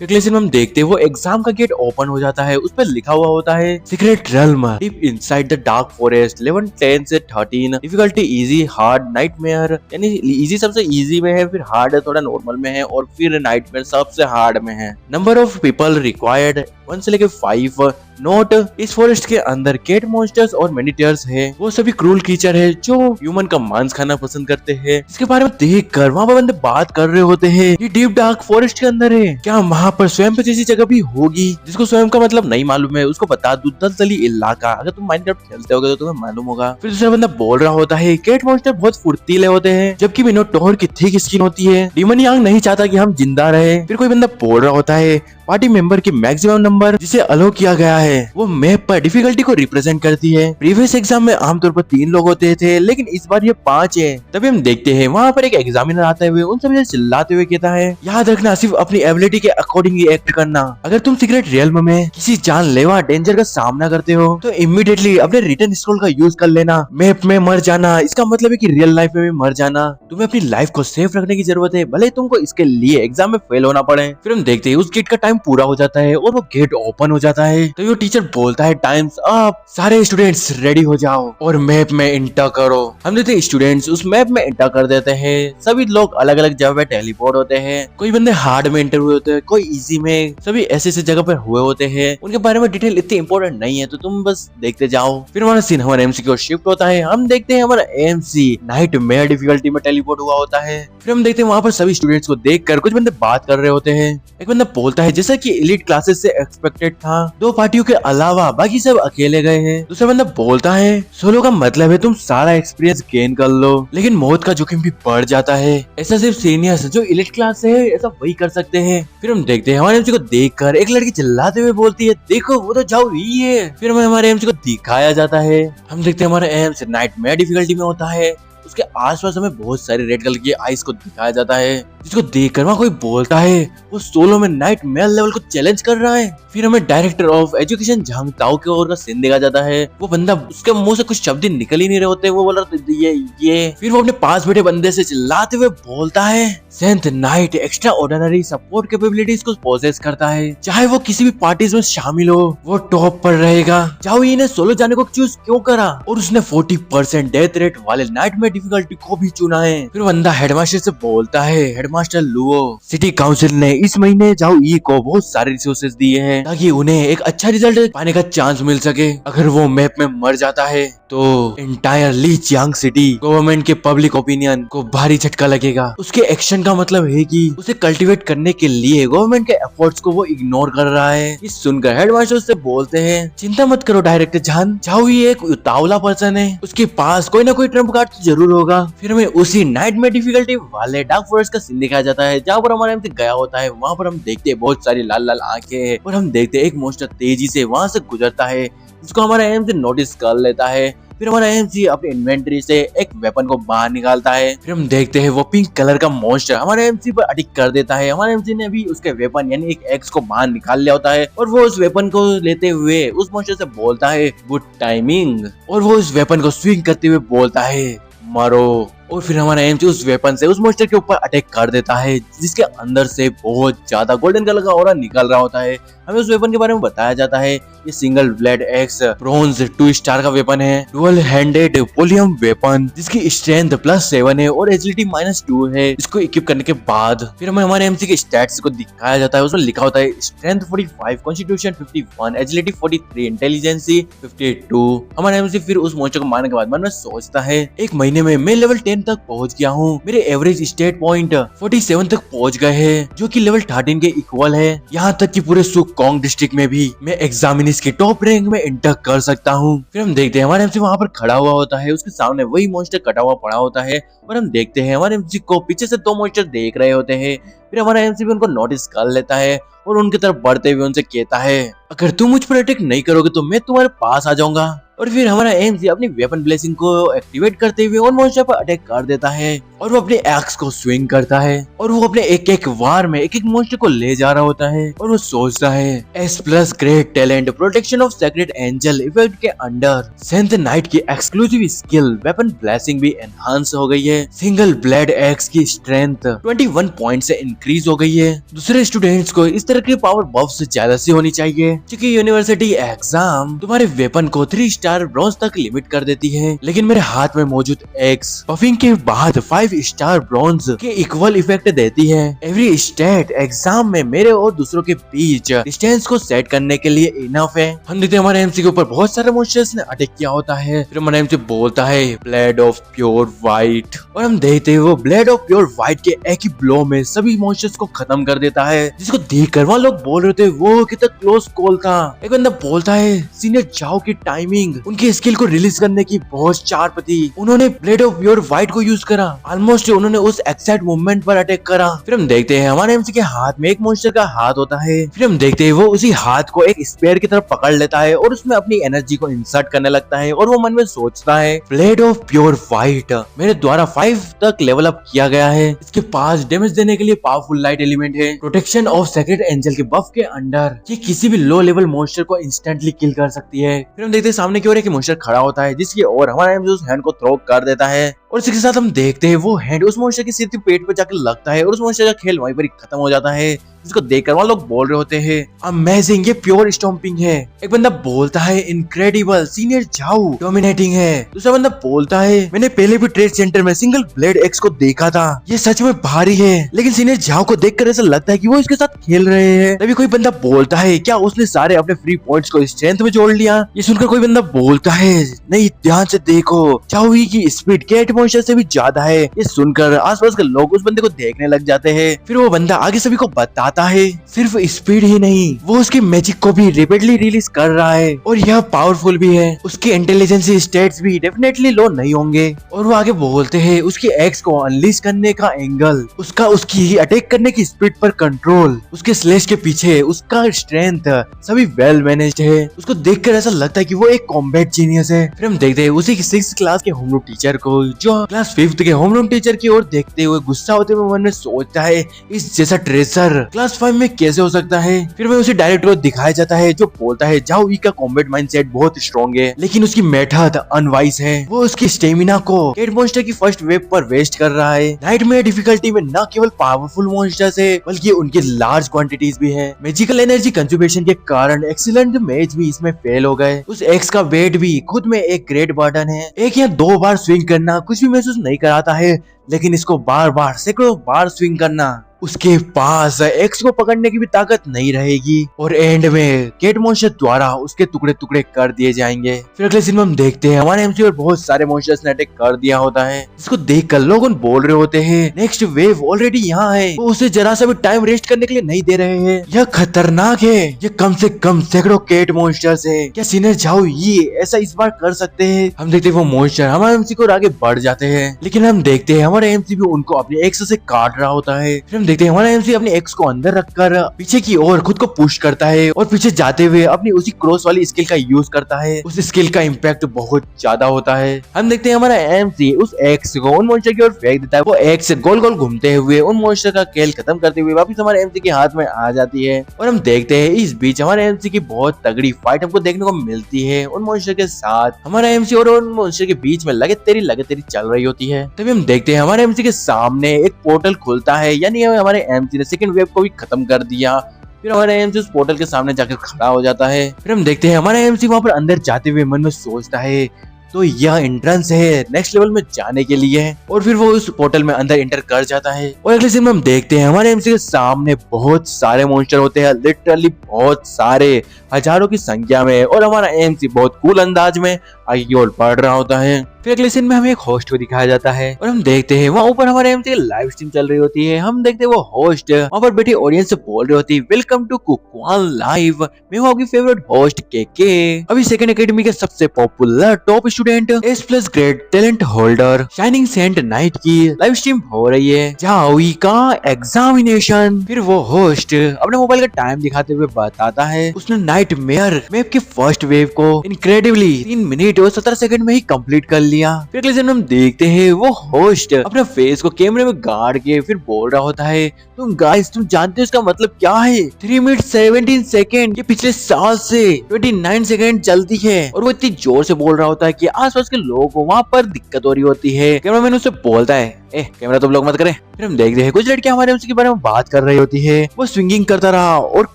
अगले सीन में हम देखते हैं वो एग्जाम का गेट ओपन हो जाता है, उस पर लिखा हुआ होता है secret realm deep inside the dark forest, level 10 से 13, डिफिकल्टी इजी, हार्ड, नाइटमेयर, यानी इजी सबसे इजी में है, फिर हार्ड थोड़ा नॉर्मल में है और फिर नाइटमेयर सबसे हार्ड में है। नंबर ऑफ पीपल रिक्वायर्ड 1 से लेके 5। नोट, इस फॉरेस्ट के अंदर केट मॉन्स्टर्स और मैनिटर्स है, वो सभी क्रूल क्रीचर है जो ह्यूमन का मांस खाना पसंद करते हैं। इसके बारे में देख कर वहाँ पर बंदे बात कर रहे होते हैं, ये डीप डार्क फॉरेस्ट के अंदर है, क्या वहाँ पर स्वयं पे जैसी जगह भी होगी? जिसको स्वयं का मतलब नहीं मालूम है उसको बता दूं, दलदली इलाका, अगर तुम माइनक्राफ्ट खेलते होगे तो तुम्हें मालूम होगा। फिर दूसरा बंदा बोल रहा होता है केट मॉन्स्टर बहुत फुर्तीले होते हैं जबकि मिनोटॉर की थिक स्किन होती है, डीमन यांग नहीं चाहता कि हम जिंदा रहे। फिर कोई बंदा बोल रहा होता है पार्टी मेंबर की मैक्सिमम नंबर जिसे अलो किया गया है वो मैप पर डिफिकल्टी को रिप्रेजेंट करती है। प्रीवियस एग्जाम में आमतौर पर 3 लोग होते थे लेकिन इस बार ये 5 है। तभी हम देखते हैं वहाँ पर एक एग्जामिनर आते हुए उन सभी से चिल्लाते हुए कहता है याद रखना सिर्फ अपनी एबिलिटी के अकॉर्डिंग ही एक्ट करना, अगर तुम सीक्रेट रियल्म में किसी जानलेवा डेंजर का सामना करते हो तो इमीडिएटली अपने रिटर्न स्क्रॉल का यूज कर लेना, मैप में मर जाना इसका मतलब है कि रियल लाइफ में भी मर जाना। तुम्हें अपनी लाइफ को सेफ रखने की जरूरत है, भले तुमको इसके लिए एग्जाम में फेल होना पड़े। फिर हम देखते हैं उस गेट का टाइम पूरा हो जाता है और वो गेट ओपन हो जाता है, तो ये टीचर बोलता है टाइम्स अप, सारे स्टूडेंट्स रेडी हो जाओ और मैप में एंटर करो। हम देखते हैं स्टूडेंट्स उस मैप में एंटर कर देते हैं, सभी लोग अलग अलग जगह पे टेलीपोर्ट होते हैं, कोई बंदे हार्ड में एंटर हुए होते हैं, कोई इजी में, सभी ऐसे ऐसे जगह पर हुए होते हैं। उनके बारे में डिटेल इतनी इंपॉर्टेंट नहीं है तो तुम बस देखते जाओ। फिर हमारा सीन हमारे एमसी की ओर शिफ्ट होता है, हम देखते हैं हमारा एमसी नाइटमेयर डिफिकल्टी में टेलीपोर्ट हुआ होता है। फिर हम देखते हैं वहाँ पर सभी स्टूडेंट्स को देखकर कुछ बंदे बात कर रहे होते हैं। एक बंदा बोलता है जैसा कि एलीट क्लासेस से एक्सपेक्टेड था, 2 पार्टियों के अलावा बाकी सब अकेले गए हैं। दूसरा बंदा बोलता है सोलो का मतलब है तुम सारा एक्सपीरियंस गेन कर लो लेकिन मौत का जोखिम भी बढ़ जाता है, ऐसा सिर्फ सीनियर्स जो एलीट क्लास से है ऐसा वही कर सकते हैं। फिर हम देखते हैं हमारे एमसी को देखकर एक लड़की चिल्लाते हुए बोलती है देखो वो तो जाओ ही है। फिर हमें हमारे एमसी को दिखाया जाता है, हम देखते हैं हमारा एमसी नाइटमेयर डिफिकल्टी में होता है, उसके आसपास हमें बहुत सारे रेड कलर की आइस को दिखाया जाता है जिसको देखकर वहाँ कोई बोलता है वो सोलो में नाइटमेयर लेवल को चैलेंज कर रहा है। फिर हमें डायरेक्टर ऑफ एजुकेशन झांग ताओ के ओर का सीन देखा जाता है, वो बंदा उसके मुंह से कुछ शब्द निकल ही नहीं रहे होते, वो बोल रहा ये फिर वो अपने पास बैठे बंदे से चिल्लाते हुए बोलता है saint knight extraordinary support capabilities को पोजेस करता है, चाहे वो किसी भी पार्टीज में शामिल हो वो टॉप पर रहेगा। जाओ ने सोलो जाने को चूज क्यों करा और उसने 40% डेथ रेट वाले नाइटमेयर डिफिकल्टी को भी चुना है। फिर बंदा हेडमास्टर से बोलता है हेडमास्टर लुओ सिटी काउंसिल ने इस महीने जाओ ई को बहुत सारे रिसोर्सेज दिए हैं ताकि उन्हें एक अच्छा रिजल्ट पाने का चांस मिल सके, अगर वो मैप में मर जाता है तो एंटायर ली चियांग सिटी गवर्नमेंट के पब्लिक ओपिनियन को भारी झटका लगेगा। उसके एक्शन का मतलब है कि उसे कल्टीवेट करने के लिए गवर्नमेंट के एफर्ट्स को वो इग्नोर कर रहा है। ये सुनकर हेडमास्टर से बोलते हैं चिंता मत करो डायरेक्टर जान, जाओ ये एक उतावला पर्सन है, उसके पास कोई ना कोई ट्रम्प कार्ड तो जरूर होगा। फिर हमें उसी नाइटमेयर डिफिकल्टी वाले डार्क फॉरेस्ट का सीन दिखाया जाता है जहाँ पर हमारा एमसी गया होता है। वहाँ पर हम देखते हैं बहुत सारी लाल लाल आंखें और हम देखते हैं एक मॉन्स्टर तेजी से वहाँ से गुजरता है जिसको हमारा एएमसी नोटिस कर लेता है। फिर हमारा एएमसी अपनी इन्वेंटरी से एक वेपन को बाहर निकालता है। फिर हम देखते हैं वो पिंक कलर का मॉन्स्टर हमारे एएमसी पर अटैक कर देता है। हमारे एएमसी ने अभी उसके वेपन यानी एक एक्स को बाहर निकाल लिया होता है और वो उस वेपन को लेते हुए उस मॉन्स्टर से बोलता है गुड टाइमिंग, और वो उस वेपन को स्विंग करते हुए बोलता है मरो। और फिर हमारा एएमसी उस वेपन से उस मॉन्स्टर के ऊपर अटैक कर देता है, जिसके अंदर से बहुत ज्यादा गोल्डन कलर का ऑरा निकल रहा होता है। हमें उस वेपन के बारे में बताया जाता है ये single blade x bronze 2 star का वेपन है, डुअल हैंडेड पोलियम वेपन जिसकी स्ट्रेंथ +7 है और एजिलिटी -2 है। इसको इक्विप करने के बाद फिर हमें हमारे एएमसी के स्टैट्स को दिखाया जाता है। उसमें लिखा होता है स्ट्रेंथ 45, कॉन्स्टिट्यूशन 51, एजिलिटी 43, इंटेलिजेंसी 52। हमारा एएमसी फिर उस मॉन्स्टर को मारने के बाद मन में सोचता है एक महीने में मैं लेवल 10 तक पहुंच गया हूँ। मेरे एवरेज स्टेट पॉइंट 47 तक पहुंच गए हैं, जो कि लेवल 13 के इक्वल है। यहाँ तक कि पूरे सुकोंग डिस्ट्रिक्ट में भी मैं एग्जामिनिस के टॉप रैंक में एंटर कर सकता हूँ। फिर हम देखते हैं हमारे एमसी वहाँ पर खड़ा हुआ होता है, उसके सामने वही मॉन्स्टर कटा हुआ पड़ा होता है और हम देखते हैं हमारे एमसी को पीछे से 2 मॉन्स्टर देख रहे होते हैं। फिर हमारा एमसी भी उनको नोटिस कर लेता है और उनकी तरफ बढ़ते हुए उनसे कहता है अगर तुम मुझ पर अटैक नहीं करोगे तो मैं तुम्हारे पास आ जाऊंगा। और फिर हमारा एएमसी अपनी वेपन ब्लेसिंग को एक्टिवेट करते हुए उन मॉन्स्टर पर अटैक कर देता है और वो अपने एक्स को स्विंग करता है और वो अपने एक वार में एक मॉन्स्टर को ले जा रहा होता है और वो सोचता है S+ great talent protection of secret angel effect के अंडर सेंथ नाइट की एक्सक्लूसिव स्किल वेपन ब्लेसिंग भी एनहांस हो गई है। सिंगल ब्लेड एक्स की स्ट्रेंथ 21 पॉइंट से इंक्रीज हो गई है। दूसरे स्टूडेंट्स को इस तरह की पावर बफ से ज्यादा सी होनी चाहिए, क्योंकि यूनिवर्सिटी एग्जाम तुम्हारे वेपन को 3 स्टार ब्रॉन्ज तक लिमिट कर देती है, लेकिन मेरे हाथ में मौजूद एक्स बफिंग के बाद 5 स्टार ब्रॉन्ज के इक्वल इफेक्ट देती है। एवरी स्टेट एग्जाम में मेरे और दूसरों के बीच डिस्टेंस को सेट करने के लिए इनफ है। हम देखते हैं हमारे एमसी के ऊपर बहुत सारे मॉन्स्टर्स ने अटैक किया होता है। फिर हमारा एमसी बोलता है ब्लेड ऑफ प्योर व्हाइट, और हम देखते हैं वो ब्लेड ऑफ प्योर व्हाइट के एक ही ब्लो में सभी मॉन्स्टर्स को खत्म कर देता है, जिसको देखकर वहाँ लोग बोल रहे थे वो कितना क्लोज कॉल था। एक बंदा बोलता है सीनियर जाओ की टाइमिंग उनकी स्किल को रिलीज करने की बहुत शार्प थी, उन्होंने ब्लेड ऑफ प्योर व्हाइट को यूज करा, ऑलमोस्ट उन्होंने उस एक्सैक्ट मूवमेंट पर अटैक करा। फिर हम देखते हैं हमारे एमसी के हाथ में एक मॉन्स्टर का हाथ होता है। फिर हम देखते हैं वो उसी हाथ को एक स्पेयर की तरफ पकड़ लेता है और उसमें अपनी एनर्जी को इंसर्ट करने लगता है और वो मन में सोचता है ब्लेड ऑफ प्योर व्हाइट मेरे द्वारा 5 तक लेवल अप किया गया है, इसके पास डैमेज देने के लिए पावरफुल लाइट एलिमेंट है, प्रोटेक्शन ऑफ सेक्रेट एंजल के बफ के अंडर ये किसी भी लो लेवल मॉन्स्टर को इंस्टेंटली किल कर सकती है। फिर हम देखते हैं सामने की ओर एक मॉन्स्टर खड़ा होता है, जिसकी ओर हमारा एमसी उस हैंड को थ्रो कर देता है और इसके साथ हम देखते हैं वो हैंड उस मॉन्स्टर के सीधे पेट पर जाकर लगता है और उस मॉन्स्टर का खेल वहीं पर ही खत्म हो जाता है, जिसको देखकर वहाँ लोग बोल रहे होते हैं अमेजिंग, ये प्योर स्टॉम्पिंग है। एक बंदा बोलता है इनक्रेडिबल, सीनियर जाओ डोमिनेटिंग है। दूसरा बंदा बोलता है मैंने पहले भी ट्रेड सेंटर में सिंगल ब्लेड एक्स को देखा था, ये सच में भारी है, लेकिन सीनियर जाओ को देखकर ऐसा लगता है कि वो इसके साथ खेल रहे हैं। तभी कोई बंदा बोलता है क्या उसने सारे अपने फ्री पॉइंट्स को स्ट्रेंथ में जोड़ लिया। ये सुनकर कोई बंदा बोलता है नहीं ध्यान से देखो, जाओ की स्पीड कैट मॉन्स्टर से भी ज्यादा है। ये सुनकर आसपास के लोग उस बंदे को देखने लग जाते हैं। फिर वो बंदा आगे सभी को बताता है सिर्फ स्पीड ही नहीं, वो उसकी मैजिक को भी रिपीटली रिलीज कर रहा है और यह पावरफुल भी है, उसके इंटेलिजेंस स्टेट्स भी डेफिनेटली लो नहीं होंगे। और वो आगे बोलते हैं उसकी एक्स को अनलीश करने का एंगल, उसकी अटैक करने की स्पीड पर कंट्रोल, उसके स्लेश के पीछे उसका स्ट्रेंथ सभी वेल मैनेज्ड है। उसको देखकर ऐसा लगता है कि वो एक कॉम्बैट जीनियस है। फिर हम देखते हैं उसी की 6th क्लास के होमरूम टीचर को, जो क्लास 5th के होमरूम टीचर की ओर देखते हुए गुस्सा होते हुए मन में सोचता है इस जैसा ट्रेजर क्लास 5 में कैसे हो सकता है। फिर वह उसे डायरेक्टर को दिखाया जाता है जो बोलता है जाओ का कॉम्बैट माइंडसेट बहुत स्ट्रॉन्ग है, लेकिन उसकी मेथड अनवाइज है। वो उसकी स्टेमिना को कैट मॉन्स्टर की फर्स्ट वेव पर वेस्ट कर रहा है। नाइटमेयर डिफिकल्टी में न केवल पावरफुल मॉन्स्टर्स है बल्कि उनकी लार्ज क्वांटिटीज भी है। मैजिकल एनर्जी कंजर्वेशन के कारण एक्सीलेंट मेज भी इसमें फेल हो गए। उस एक्स का वेट भी खुद में एक ग्रेट बर्डन है। एक या 2 बार स्विंग करना कुछ भी महसूस नहीं कराता है, लेकिन इसको बार बार सैकड़ों बार स्विंग करना, उसके पास एक्स को पकड़ने की भी ताकत नहीं रहेगी और एंड में कैट मॉन्स्टर द्वारा उसके टुकड़े टुकड़े कर दिए जाएंगे। फिर अगले सीन में हम देखते हैं हमारे एमसी पर बहुत सारे मॉन्स्टर्स ने अटैक कर दिया होता है, जिसको देखकर लोग बोल रहे होते हैं नेक्स्ट वेव ऑलरेडी यहाँ है, वो उसे जरा सा भी टाइम रेस्ट करने के लिए नहीं दे रहे हैं, यह खतरनाक है, ये कम से कम सैकड़ों कैट मॉन्स्टर्स है, क्या सीनियर जाओ ये ऐसा इस बार कर सकते हैं। हम देखते हैं वो मॉन्स्टर हमारे एमसी को आगे बढ़ जाते हैं, लेकिन हम देखते हैं हमारे एमसी भी उनको अपनी एक्स से काट रहा होता है। फिर हम देखते हैं हमारा एमसी अपने एक्स को अंदर रखकर पीछे की ओर खुद को पुश करता है और पीछे जाते हुए अपनी उसी क्रॉस वाली स्किल का यूज करता है। उस स्किल का इम्पैक्ट बहुत ज्यादा होता है। हम देखते हैं हमारा एमसी उस एक्स को उन मॉन्स्टर की ओर फेंक देता है। वो एक्स गोल गोल घूमते हुए उन मॉन्स्टर का खेल खत्म करते हुए वापस हमारे एमसी के हाथ में आ जाती है। और हम देखते हैं इस बीच हमारे एमसी की बहुत तगड़ी फाइट हमको देखने को मिलती है उन मॉन्स्टर के साथ। हमारा एमसी और उन मॉन्स्टर के बीच में लगे तेरी चल रही होती है। तभी हम देखते हैं हमारे एमसी के सामने एक पोर्टल खुलता है, यानी हमारे एमसी ने सेकंड वेव को भी खत्म कर दिया। फिर हमारा एमसी उस पोर्टल के सामने जाकर खड़ा हो जाता है। फिर हम देखते हैं हमारा एमसी वहां पर अंदर जाते हुए मन में सोचता है तो यह एंट्रेंस है नेक्स्ट लेवल में जाने के लिए, और फिर वो उस पोर्टल में अंदर एंटर कर जाता है। और अगले सीन में हम देखते हैं हमारे एमसी के सामने बहुत सारे मॉन्स्टर होते हैं, लिटरली बहुत सारे, हजारों की संख्या में, और हमारा एमसी बहुत कूल अंदाज में आगे की ओर बढ़ रहा होता है। फिर अगले सीन में हमें एक होस्ट को दिखाया जाता है और हम देखते हैं वहाँ ऊपर हमारे एमसी की लाइव स्ट्रीम चल रही होती है। हम देखते हैं वो होस्ट वहाँ पर बैठी ऑडियंस से बोल रही होती है, वेलकम टू कुकवान लाइव, मैं हूँ आपकी फेवरेट होस्ट के। अभी सेकंड एकेडमी के सबसे popular top student S+ grade talent holder shining saint knight की लाइव स्ट्रीम हो रही है जाओई का एग्जामिनेशन। फिर वो होस्ट अपने मोबाइल का टाइम दिखाते हुए बताता है उसने नाइट मेयर मैप की फर्स्ट वेव को इनक्रेडिबली 3 मिनट और 17 सेकंड में ही कंप्लीट कर लिया। फिर अगले दिन हम देखते हैं वो होस्ट अपने फेस को कैमरे में गाड़ के फिर बोल रहा होता है, तुम गाइस तुम जानते हो इसका मतलब क्या है? 3 मिनट 17 सेकंड ये पिछले साल से 29 सेकंड चलती है। और वो इतनी जोर से बोल रहा होता है कि आसपास के लोगों को वहाँ पर दिक्कत हो रही होती है। कैमरामैन उससे बोलता है, कैमरा तुम लोग मत करें। फिर हम देखते हैं कुछ लड़कियां हमारे उसके बारे में बात कर रही होती है। वो स्विंगिंग करता रहा और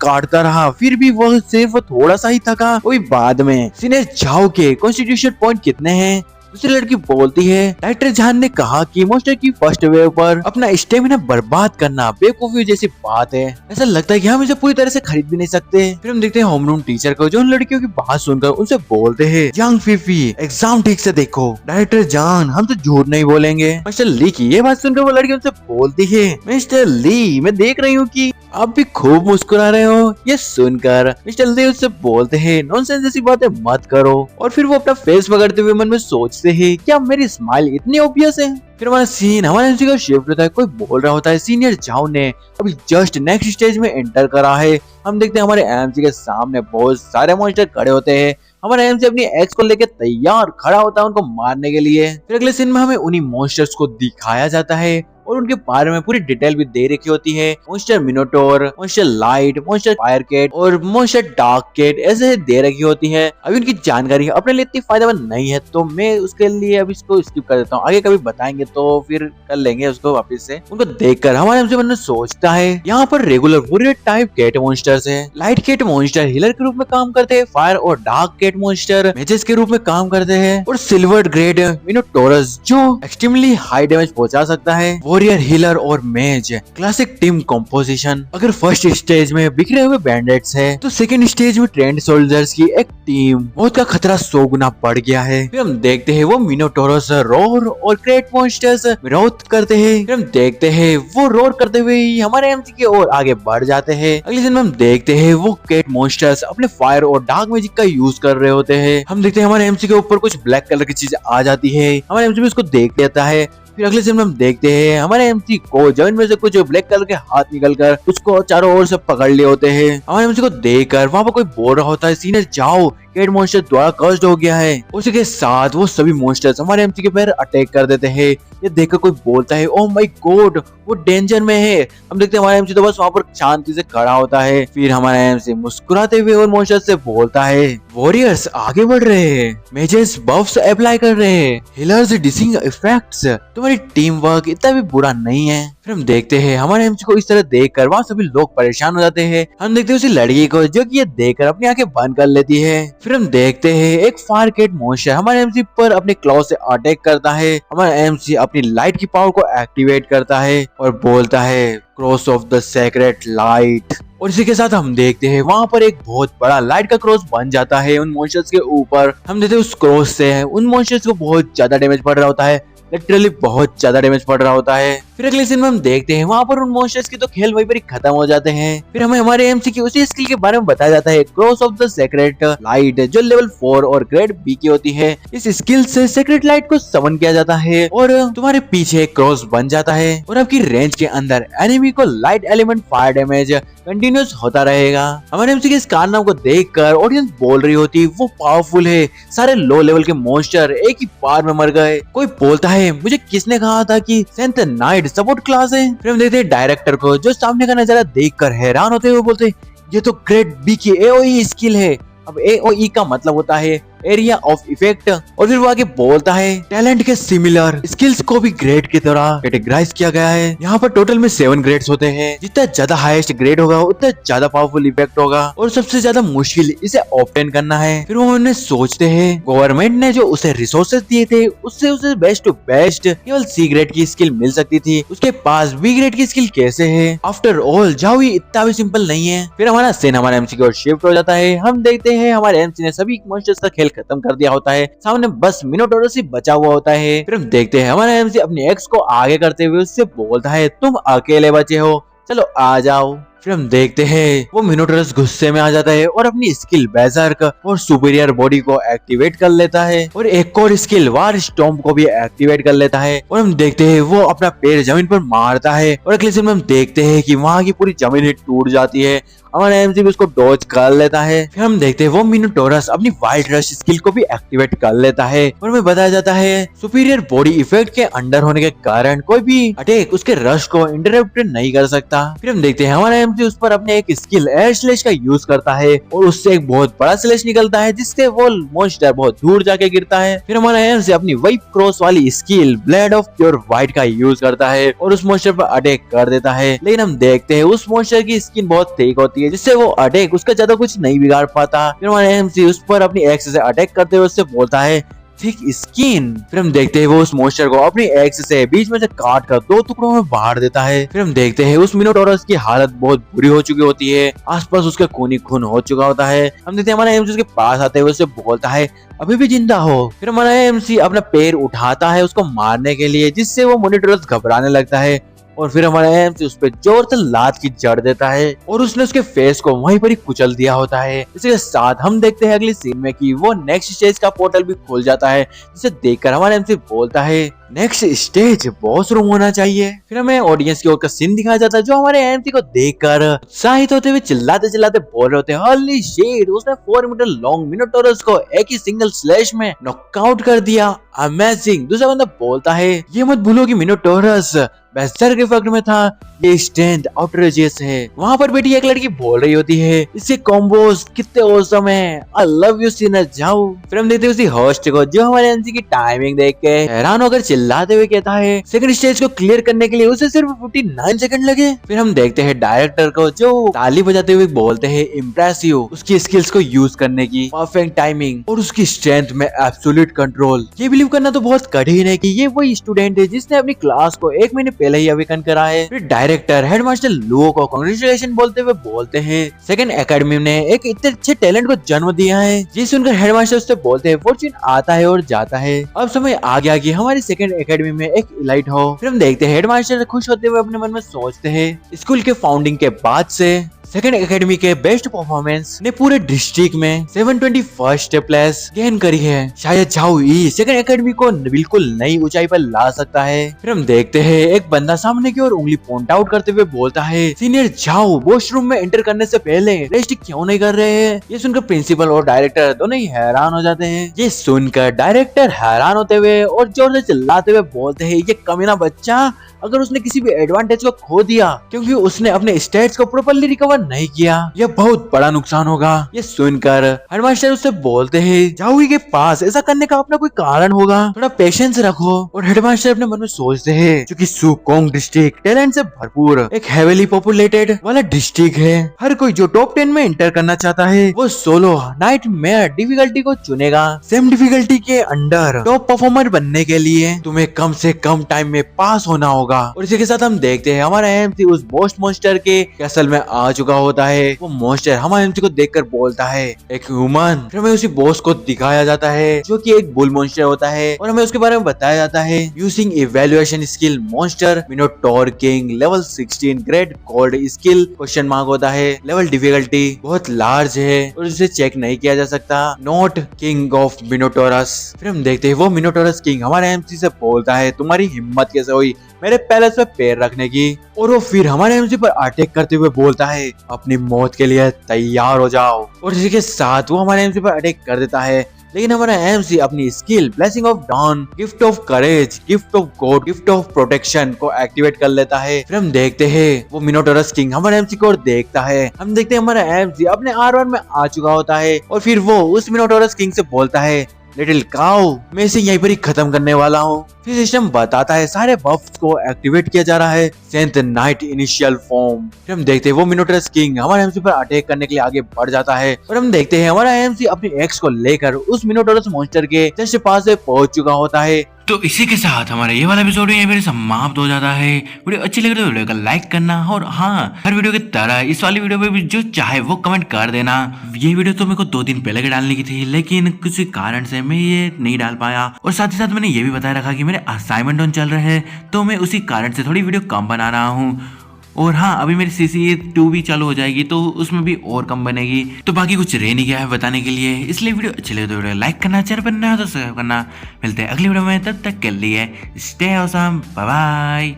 काटता रहा, फिर भी वो सिर्फ थोड़ा सा ही थका। वही बाद में सीनियर जाओ के कॉन्स्टिट्यूशन पॉइंट कितने हैं? दूसरी लड़की बोलती है, डायरेक्टर जान ने कहा कि मॉन्स्टर की फर्स्ट वेव पर अपना स्टेमिना बर्बाद करना बेवकूफी जैसी बात है। ऐसा लगता है कि हम इसे पूरी तरह से खरीद भी नहीं सकते। फिर हम देखते हैं होमरूम टीचर को जो उन लड़कियों की बात सुनकर उनसे बोलते हैं, यंग फीफी एग्जाम ठीक से देखो, डायरेक्टर जान हम तो झूठ नहीं बोलेंगे। मिस्टर ली की ये बात सुनकर वो लड़की उनसे बोलती है, मिस्टर ली मैं देख रही हूँ कि आप भी खूब मुस्कुरा रहे हो। ये सुनकर मिस्टर ली उससे बोलते हैं, नॉनसेंस जैसी बातें मत करो। और फिर वो अपना फेस पकड़ते हुए मन में सोचते हैं, क्या मेरी स्माइल इतनी ऑब्वियस है? फिर हमारा सीन हमारे एमसी का शिफ्ट होता है। कोई बोल रहा होता है, सीनियर जाओ ने अभी जस्ट नेक्स्ट स्टेज में एंटर करा है। हम देखते हैं हमारे एमसी के सामने बहुत सारे मॉन्स्टर खड़े होते हैं। हमारा एमसी अपनी एक्स को लेकर तैयार खड़ा होता है उनको मारने के लिए। फिर अगले सीन में हमें उन्हीं मॉन्स्टर्स को दिखाया जाता है और उनके बारे में पूरी डिटेल भी दे रखी होती है। Monster minotaur, monster light, monster fire cat और मॉन्स्टर डार्क कैट ऐसे दे रखी होती है। अभी उनकी जानकारी अपने लिए इतनी फायदेमंद नहीं है तो मैं उसके लिए अभी इसको स्किप कर देता हूँ। आगे कभी बताएंगे तो फिर कर लेंगे उसको वापस से। उनको देखकर हमारे एमसी मन सोचता है, यहाँ पर regular warrior type cat monsters है। लाइट कैट मॉन्स्टर हीलर के रूप में काम करते हैं, फायर और डार्क कैट मॉन्स्टर मेजेस के रूप में काम करते हैं, और सिल्वर ग्रेड मिनोटोरस जो एक्सट्रीमली हाई डैमेज पहुंचा सकता है। वॉरियर, हीलर और मेज क्लासिक टीम कॉम्पोजिशन। अगर फर्स्ट स्टेज में बिखरे हुए बैंडेट्स है तो सेकंड स्टेज में ट्रेंड सोल्जर्स की एक टीम। मौत का खतरा 100 गुना बढ़ गया है। फिर हम देखते हैं वो मिनोटोरस रोर और क्रेट मॉन्स्टर्स विरोध करते हैं। फिर हम देखते हैं वो रोर करते हुए ही हमारे एमसी की ओर आगे बढ़ जाते हैं। अगले दिन में हम देखते हैं वो क्रेट मॉन्स्टर्स अपने फायर और डार्क मैजिक का यूज कर रहे होते हैं। हम देखते हैं हमारे एमसी के ऊपर कुछ ब्लैक कलर की चीज आ जाती है। हमारे एमसी भी उसको देख लेता है। फिर अगले सीन में हम देखते हैं हमारे एमसी को जमीन में से कुछ ब्लैक कलर के हाथ निकलकर उसको चारों ओर से पकड़ लिए होते हैं। हमारे एमसी को देखकर वहाँ पर कोई बोल रहा होता है, सीनियर जाओ कैट मॉन्स्टर द्वारा कर्स्ड हो गया है। उसी के साथ वो सभी मॉन्स्टर्स हमारे एमसी के पैर अटैक कर देते हैं। ये देखकर कोई बोलता है, ओह माय गॉड वो डेंजर में है। हम देखते हैं हमारा एमसी तो बस वहाँ पर शांति से खड़ा होता है। फिर हमारा एमसी मुस्कुराते हुए और मॉन्स्टर से बोलता है, वॉरियर्स आगे बढ़ रहे हैं, मेजेस बफ्स अप्लाई कर रहे हैं, हीलर्स डिसिंग इफेक्ट्स, तुम्हारी टीम वर्क इतना भी बुरा नहीं है। फिर हम देखते हैं हमारे एमसी को इस तरह देखकर वहाँ सभी लोग परेशान हो जाते हैं। हम देखते हैं उसी लड़की को जो कि ये देखकर अपनी आंखें बंद कर लेती है। फिर हम देखते हैं एक फायर कैट मॉन्स्टर हमारे एमसी पर अपने क्लॉ से अटैक करता है। हमारा एमसी अपनी लाइट की पावर को एक्टिवेट करता है और बोलता है, cross of the secret light. और इसी के साथ हम देखते हैं वहाँ पर एक बहुत बड़ा लाइट का क्रॉस बन जाता है उन मॉन्स्टर्स के ऊपर। हम देखते हैं उस क्रॉस से उन मॉन्स्टर्स को बहुत ज्यादा डैमेज पड़ रहा होता है। लिटरली बहुत ज्यादा डैमेज पड़ रहा होता है। फिर अगले सीन में हम देखते हैं वहाँ पर उन मॉन्स्टर्स की तो खेल वहीं पर ही खत्म हो जाते हैं। फिर हमें हमारे एमसी की उसी स्किल के बारे में बताया जाता है, cross of the secret light, जो लेवल 4 और ग्रेड बी की होती है। इस स्किल से सीक्रेट लाइट को समन किया जाता है और तुम्हारे पीछे क्रॉस बन जाता है और आपकी रेंज के अंदर एनिमी को light element fire damage continuous होता रहेगा। हमारे एमसी के इस कारनामे को देखकर ऑडियंस बोल रही होती वो पावरफुल है, सारे लो लेवल के मॉन्स्टर एक ही बार में मर गए। कोई बोलता है मुझे किसने कहा था कि सेंथ नाइट सपोर्ट क्लास है। फिर हम देखते हैं डायरेक्टर को जो सामने का नजारा देखकर हैरान होते हुए बोलते ये तो ग्रेड बी की एओई स्किल है। अब एओई का मतलब होता है एरिया ऑफ इफेक्ट, और फिर वो आगे बोलता है टैलेंट के सिमिलर स्किल्स को भी ग्रेड की तरह कैटेगराइज किया गया है। यहाँ पर टोटल में 7 ग्रेड्स होते हैं, जितना ज्यादा हाईएस्ट ग्रेड होगा उतना ज्यादा पावरफुल इफेक्ट होगा और सबसे ज्यादा मुश्किल इसे ऑब्टेन करना है। फिर वो उन्हें सोचते हैं गवर्नमेंट ने जो उसे रिसोर्सेज दिए थे उससे उसे बेस्ट टू बेस्ट केवल सी ग्रेड की स्किल मिल सकती थी, उसके पास बी ग्रेड की स्किल कैसे है? आफ्टर ऑल जाओ इतना भी सिंपल नहीं है। फिर हमारा सीन हमारे एमसी की ओर शिफ्ट हो जाता है। हम देखते हैं हमारे एमसी ने सभी मॉन्स्टर्स का खेल खत्म कर दिया होता है, सामने बस मिनोटोरस ही बचा हुआ होता है। फिर हम देखते हैं हमारा एमसी अपने एक्स को आगे करते हुए उससे बोलता है तुम अकेले बचे हो, चलो आ जाओ। फिर हम देखते हैं वो मिनोटोरस गुस्से में आ जाता है और अपनी स्किल बेजर्क और सुपीरियर बॉडी को एक्टिवेट कर लेता है और एक और स्किल वार स्टॉम्प को भी एक्टिवेट कर लेता है और हम देखते हैं वो अपना पैर जमीन पर मारता है और अगले सीन में हम देखते हैं कि वहाँ की पूरी जमीन ही टूट जाती है। हमारा एमसी भी उसको डॉज कर लेता है। फिर हम देखते हैं वो मिनोटोरस अपनी वाइल्ड रश स्किल को भी एक्टिवेट कर लेता है और हमें बताया जाता है सुपीरियर बॉडी इफेक्ट के अंडर होने के कारण कोई भी अटैक उसके रश को इंटरप्ट नहीं कर सकता। फिर हम देखते हैं हमारा एमसी उस पर अपने एक स्किल एयर स्लैश का यूज करता है और उससे एक बहुत बड़ा स्लैश निकलता है जिससे वो मॉन्स्टर बहुत दूर जाके गिरता है। फिर हमारा एमसी अपनी वही क्रॉस वाली skill blade of pure white का यूज करता है और उस मॉन्स्टर पर अटैक कर देता है, लेकिन हम देखते हैं उस मॉन्स्टर की स्किन बहुत थिक होती है जिससे वो अटैक उसका ज्यादा कुछ नहीं बिगाड़ पाता। फिर हमारा एमसी उस पर अपनी एक्स से अटैक करते हुए उससे बोलता है थिक स्किन। फिर हम देखते हैं वो उस मॉन्स्टर को अपनी एक्स से बीच में से काट कर 2 टुकड़ों में बांट देता है। फिर हम देखते हैं उस मिनोटोरस की हालत बहुत बुरी हो चुकी होती है, आसपास उसका खून ही खून हो चुका होता है। हम देखते हैं हमारा एमसी उसके पास आते हुए उससे बोलता है अभी भी जिंदा हो। फिर हमारा एमसी अपना पैर उठाता है उसको मारने के लिए, जिससे वो मिनोटोरस घबराने लगता है और फिर हमारा एमसी उस पर जोर से लात की जड़ देता है और उसने उसके फेस को वहीं पर ही कुचल दिया होता है। इसके साथ हम देखते हैं अगली सीन में कि वो नेक्स्ट स्टेज का पोर्टल भी खुल जाता है, जिसे देखकर हमारा एमसी बोलता है नेक्स्ट स्टेज बॉस रूम होना चाहिए। फिर हमें ऑडियंस की ओर का सीन दिखाया जाता है जो हमारे एमसी को देखकर उत्साहित होते हुए चिल्लाते चिल्लाते बोल रहे होते हैं होली शिट, उसने 4 मीटर लॉन्ग मिनोटोरस को एक ही सिंगल स्लैश में नॉकआउट कर दिया, अमेजिंग। दूसरा बंदा बोलता है ये मत भूलो कि मिनोटोरस बेस्टर इफेक्ट में था, ये स्ट्रेंथ आउटरेजियस है। वहाँ पर बेटी एक लड़की बोल रही होती है इसके कॉम्बोज कितने औसम है, आई लव यू सीनर जाओ। फिर हम देखते हैं उसी होस्ट को जो हमारे एमसी की टाइमिंग देख के हैरान होकर चिल्लाते हुए कहता है सेकंड स्टेज को क्लियर करने के लिए उसे सिर्फ 59 सेकंड लगे। फिर हम देखते हैं डायरेक्टर को जो ताली बजाते हुए बोलते हैं इम्प्रेसिव, उसकी स्किल्स को यूज करने की परफेक्ट टाइमिंग और उसकी स्ट्रेंथ में एब्सोल्यूट कंट्रोल। ये बिलीव करना तो बहुत कठिन है कि ये वही स्टूडेंट है जिसने अपनी क्लास को 1 महीने पहले ही अवेकन करा है। फिर डायरेक्टर हेडमास्टर लुओ को कांग्रेचुलेशन बोलते हुए बोलते हैं सेकंड एकेडमी ने एक इतने अच्छे टैलेंट को जन्म दिया है। ये सुनकर हेडमास्टर उससे बोलते हैं फॉर्च्यून आता है और जाता है, अब समय आ गया कि हमारी सेकंड एकेडमी में एक इलाइट हो। फिर हम देखते हैं हेडमास्टर खुश होते हुए अपने मन में सोचते हैं स्कूल के फाउंडिंग के बाद से सेकंड एकेडमी के बेस्ट परफॉर्मेंस ने पूरे डिस्ट्रिक्ट में 721st प्लेस गेन करी है। शायद झाओ ई सेकंड एकेडमी को बिल्कुल नई ऊंचाई पर ला सकता है। फिर हम देखते हैं एक बंदा सामने की ओर उंगली पॉइंट आउट करते हुए बोलता है सीनियर झाओ वॉशरूम में एंटर करने से पहले रेस्ट क्यों नहीं कर रहे हैं। ये सुनकर प्रिंसिपल और डायरेक्टर दोनों ही हैरान हो जाते हैं। ये सुनकर डायरेक्टर हैरान होते हुए और जोर से चिल्लाते हुए बोलते हैं ये कमीना बच्चा, अगर उसने किसी भी एडवांटेज को खो दिया क्योंकि उसने अपने स्टेट्स को प्रॉपर्ली रिकवर नहीं किया, यह बहुत बड़ा नुकसान होगा। ये सुनकर हेडमास्टर उससे बोलते हैं जाओगी के पास ऐसा करने का अपना कोई कारण होगा, थोड़ा पेशेंस रखो। और हेडमास्टर अपने मन में सोचते हैं क्योंकि सुकोंग डिस्ट्रिक्ट टैलेंट से भरपूर एक हेवीली पॉपुलेटेड वाला डिस्ट्रिक्ट है, हर कोई जो टॉप 10 में एंटर करना चाहता है वो सोलो नाइटमेयर डिफिकल्टी को चुनेगा। सेम डिफिकल्टी के अंडर टॉप परफॉर्मर बनने के लिए तुम्हें कम से कम टाइम में पास होना होगा। और इसी के साथ हम देखते हैं हमारा एमसी उस मोस्ट मॉन्स्टर के कैसल में आ चुका चुका होता है। वो मॉन्स्टर हमारे एमसी को देखकर बोलता है एक ह्यूमन। फिर हमें उसी बॉस को दिखाया जाता है जो कि एक बुल मॉन्स्टर होता है और हमें उसके बारे में बताया जाता है। Using evaluation skill monster minotaur king level 16 great code skill question mark होता है। लेवल डिफिकल्टी बहुत लार्ज है और उसे चेक नहीं किया जा सकता। Not king of minotaurs. फिर हम देखते हैं वो मिनोटोरस किंग हमारे एमसी से बोलता है तुम्हारी हिम्मत कैसे हुई मेरे पैलेस पे पैर रखने की। और वो फिर हमारे एमसी पर अटैक करते हुए बोलता है अपनी मौत के लिए तैयार हो जाओ। और इसी के साथ वो हमारे एमसी पर अटैक कर देता है। लेकिन हमारा एमसी अपनी skill blessing of dawn gift of courage gift of God gift of protection को एक्टिवेट कर लेता है। फिर हम देखते हैं वो मिनोटोरस किंग हमारे एमसी को और देखता है। हम देखते हैं हमारा एमसी अपने R1 में आ चुका होता है और फिर वो उस मिनोटोरस किंग से बोलता है लिटिल काउ मैं इसे यहीं पर ही खत्म करने वाला हूँ। फिर सिस्टम बताता है सारे बफ्स को एक्टिवेट किया जा रहा है। Saint night initial form. फिर हम देखते हैं वो मिनोटोरस किंग हमारे एमसी पर अटैक करने के लिए आगे बढ़ जाता है और हम देखते हैं हमारा एमसी अपनी एक्स को लेकर उस मिनोटोरस मॉन्स्टर के जस्ट पास से पहुंच चुका होता है। तो इसी के साथ हमारा ये वाला एपिसोड यहीं पर समाप्त हो जाता है। वीडियो अच्छी लगे तो वीडियो को लाइक करना और हाँ हर वीडियो की तरह इस वाली वीडियो पे भी जो चाहे वो कमेंट कर देना। ये वीडियो तो मेरे को 2 दिन पहले के डालने की थी लेकिन किसी कारण से मैं ये नहीं डाल पाया और साथ ही साथ मैंने ये भी बताया रखा कि मेरे असाइनमेंट ऑन चल रहे हैं तो मैं उसी कारण से थोड़ी वीडियो कम बना रहा हूँ। और हाँ अभी मेरी CCA2 भी चालू हो जाएगी तो उसमें भी और कम बनेगी। तो बाकी कुछ रह नहीं गया है बताने के लिए, इसलिए वीडियो अच्छी लगे तो वीडियो लाइक करना, चैनल पर नया हो तो सब्सक्राइब करना। मिलते हैं अगली वीडियो में, तब तक के लिए स्टे ऑसम, बाय बाय।